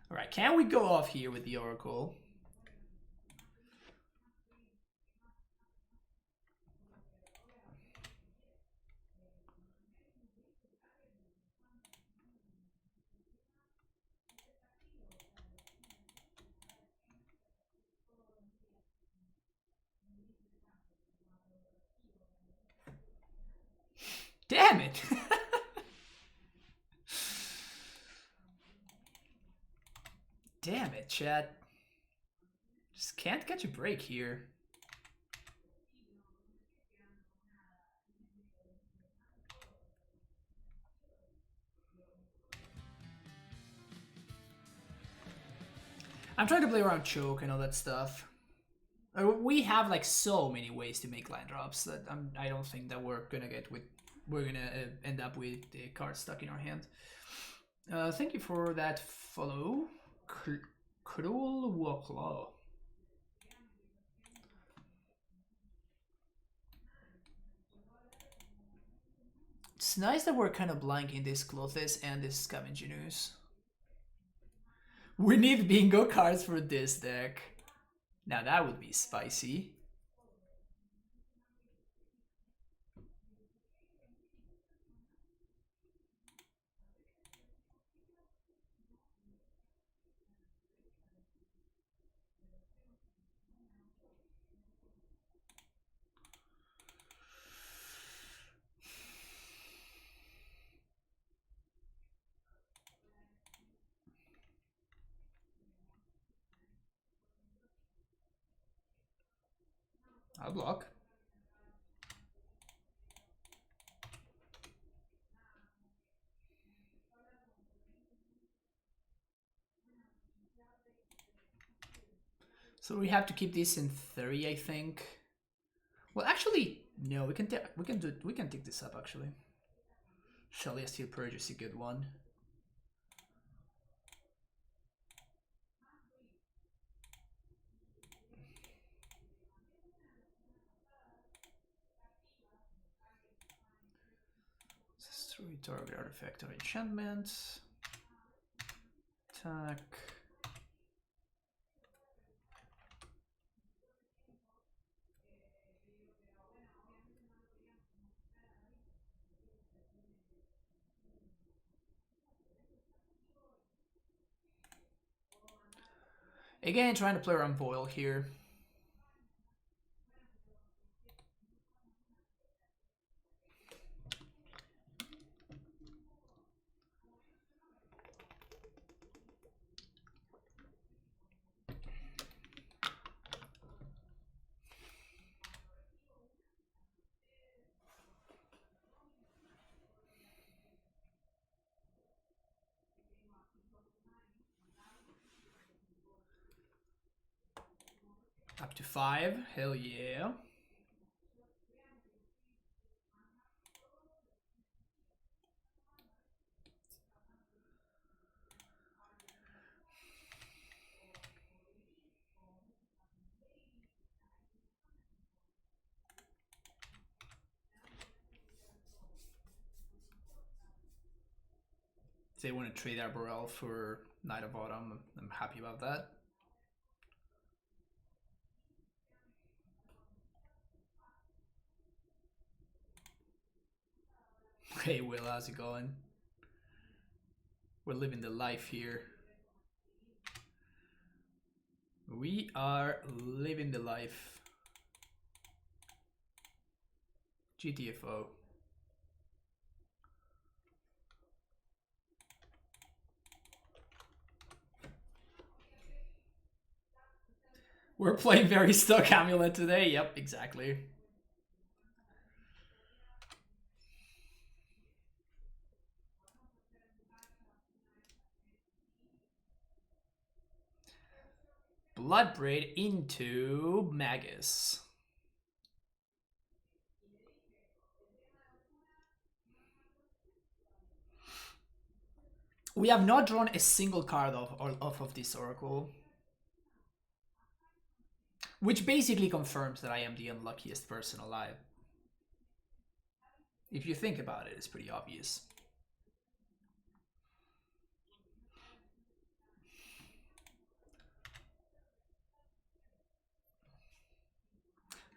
Alright, can we go off here with the Oracle? Damn it! Damn it, chat. Just can't catch a break here. I'm trying to play around choke and all that stuff. We have like so many ways to make line drops that I don't think that we're gonna end up with the card stuck in our hand. Thank you for that follow, Gruul Woklo. It's nice that we're kind of blanking this Clothes and this Scavenger News. We need bingo cards for this deck. Now that would be spicy. I'll block. So we have to keep this in 30, I think. Well, actually, no. We can take this up actually. Celestial Purge is a good one. Destroy target artifact or enchantment. Attack. Again, trying to play around Boil here. Up to 5, hell yeah. they want to trade Arborel for Knight of Autumn, I'm happy about that. Hey Will, how's it going? We're living the life here. We are living the life. GTFO. We're playing very stuck Amulet today. Yep, exactly. Bloodbraid into Magus. We have not drawn a single card off of this Oracle. Which basically confirms that I am the unluckiest person alive. If you think about it, it's pretty obvious.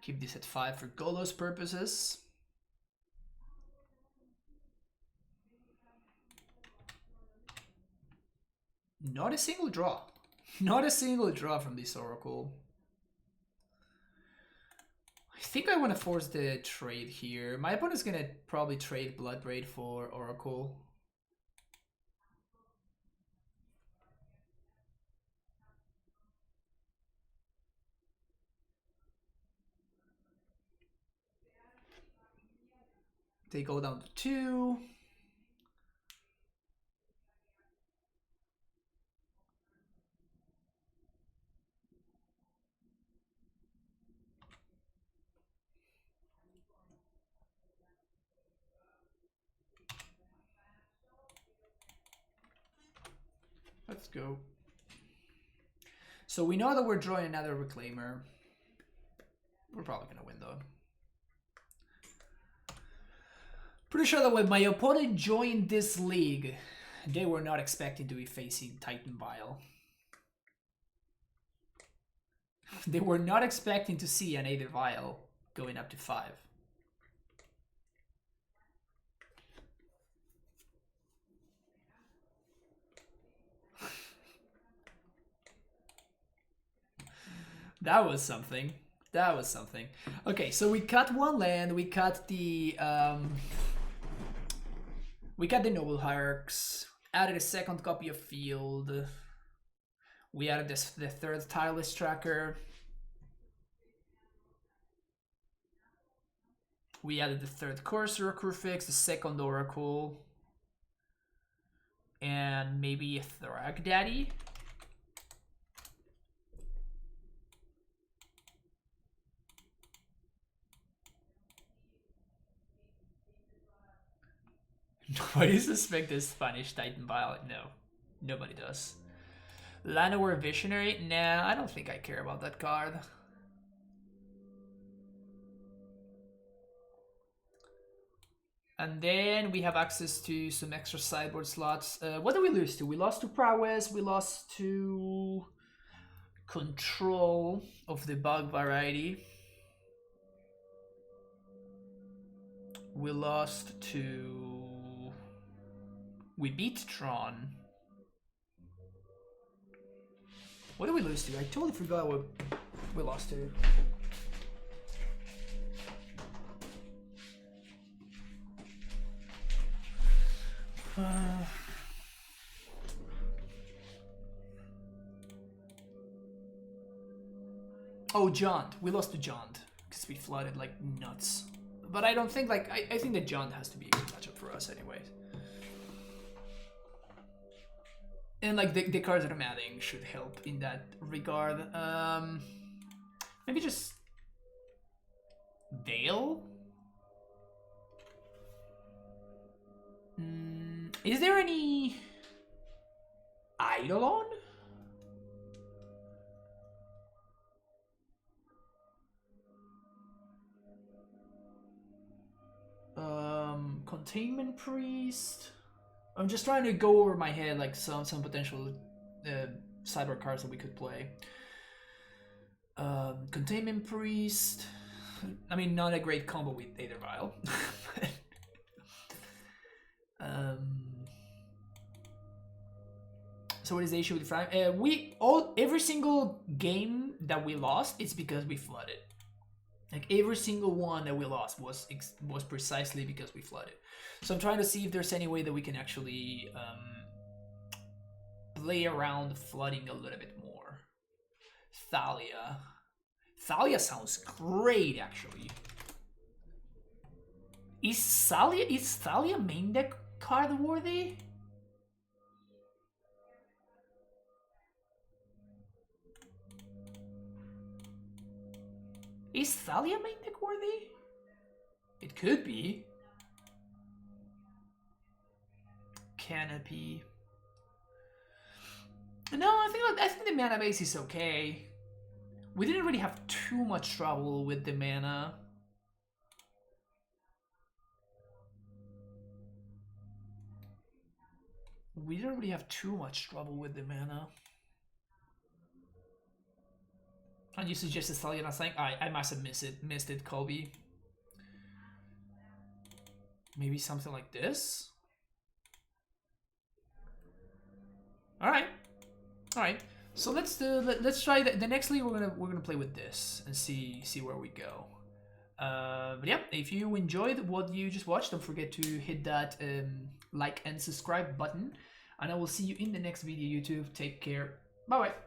Keep this at 5 for Golo's purposes. Not a single draw. Not a single draw from this Oracle. I think I want to force the trade here. My opponent's going to probably trade Bloodbraid for Oracle. They go down to 2. Let's go. So we know that we're drawing another Reclaimer. We're probably going to win though. Pretty sure that when my opponent joined this league, they were not expecting to be facing Titan Vial. They were not expecting to see an Aether Vial going up to 5. That was something. That was something. Okay, so we cut one land. We cut the Noble Hierarchs. Added a second copy of Field. We added the third Tireless Tracker. We added the third Courser Crucifix, the second Oracle, and maybe a Thrak Daddy. Nobody suspects the Spanish Titan Vial. No, nobody does. Llanowar Visionary? Nah, I don't think I care about that card. And then we have access to some extra sideboard slots. What did we lose to? We lost to Prowess. We lost to Control of the Bug variety. We lost to... We beat Tron. What did we lose to? I totally forgot what we lost to. Oh, Jond. We lost to Jond because we flooded like nuts. But I don't think like I think that Jond has to be a good matchup for us anyways. And like the cards that I'm adding should help in that regard. Maybe just Veil. Is there any Eidolon? Containment Priest. I'm just trying to go over my head like some potential sideboard cards that we could play. Containment Priest. I mean, not a great combo with Aether Vial. So what is the issue with the every single game that we lost, it's because we flooded. Like every single one that we lost was precisely because we flooded. So I'm trying to see if there's any way that we can actually play around flooding a little bit more. Thalia. Thalia sounds great, actually. Is Thalia main deck card worthy? Is Thalia main deck worthy? It could be. Canopy. No, I think the mana base is okay. We didn't really have too much trouble with the mana. We didn't really have too much trouble with the mana. And you suggested Thalia last night? I must have missed it, Colby. Maybe something like this? Alright. Alright. So let's try the next league. We're gonna play with this and see where we go. But yeah, if you enjoyed what you just watched, don't forget to hit that like and subscribe button, and I will see you in the next video. YouTube, take care. Bye bye.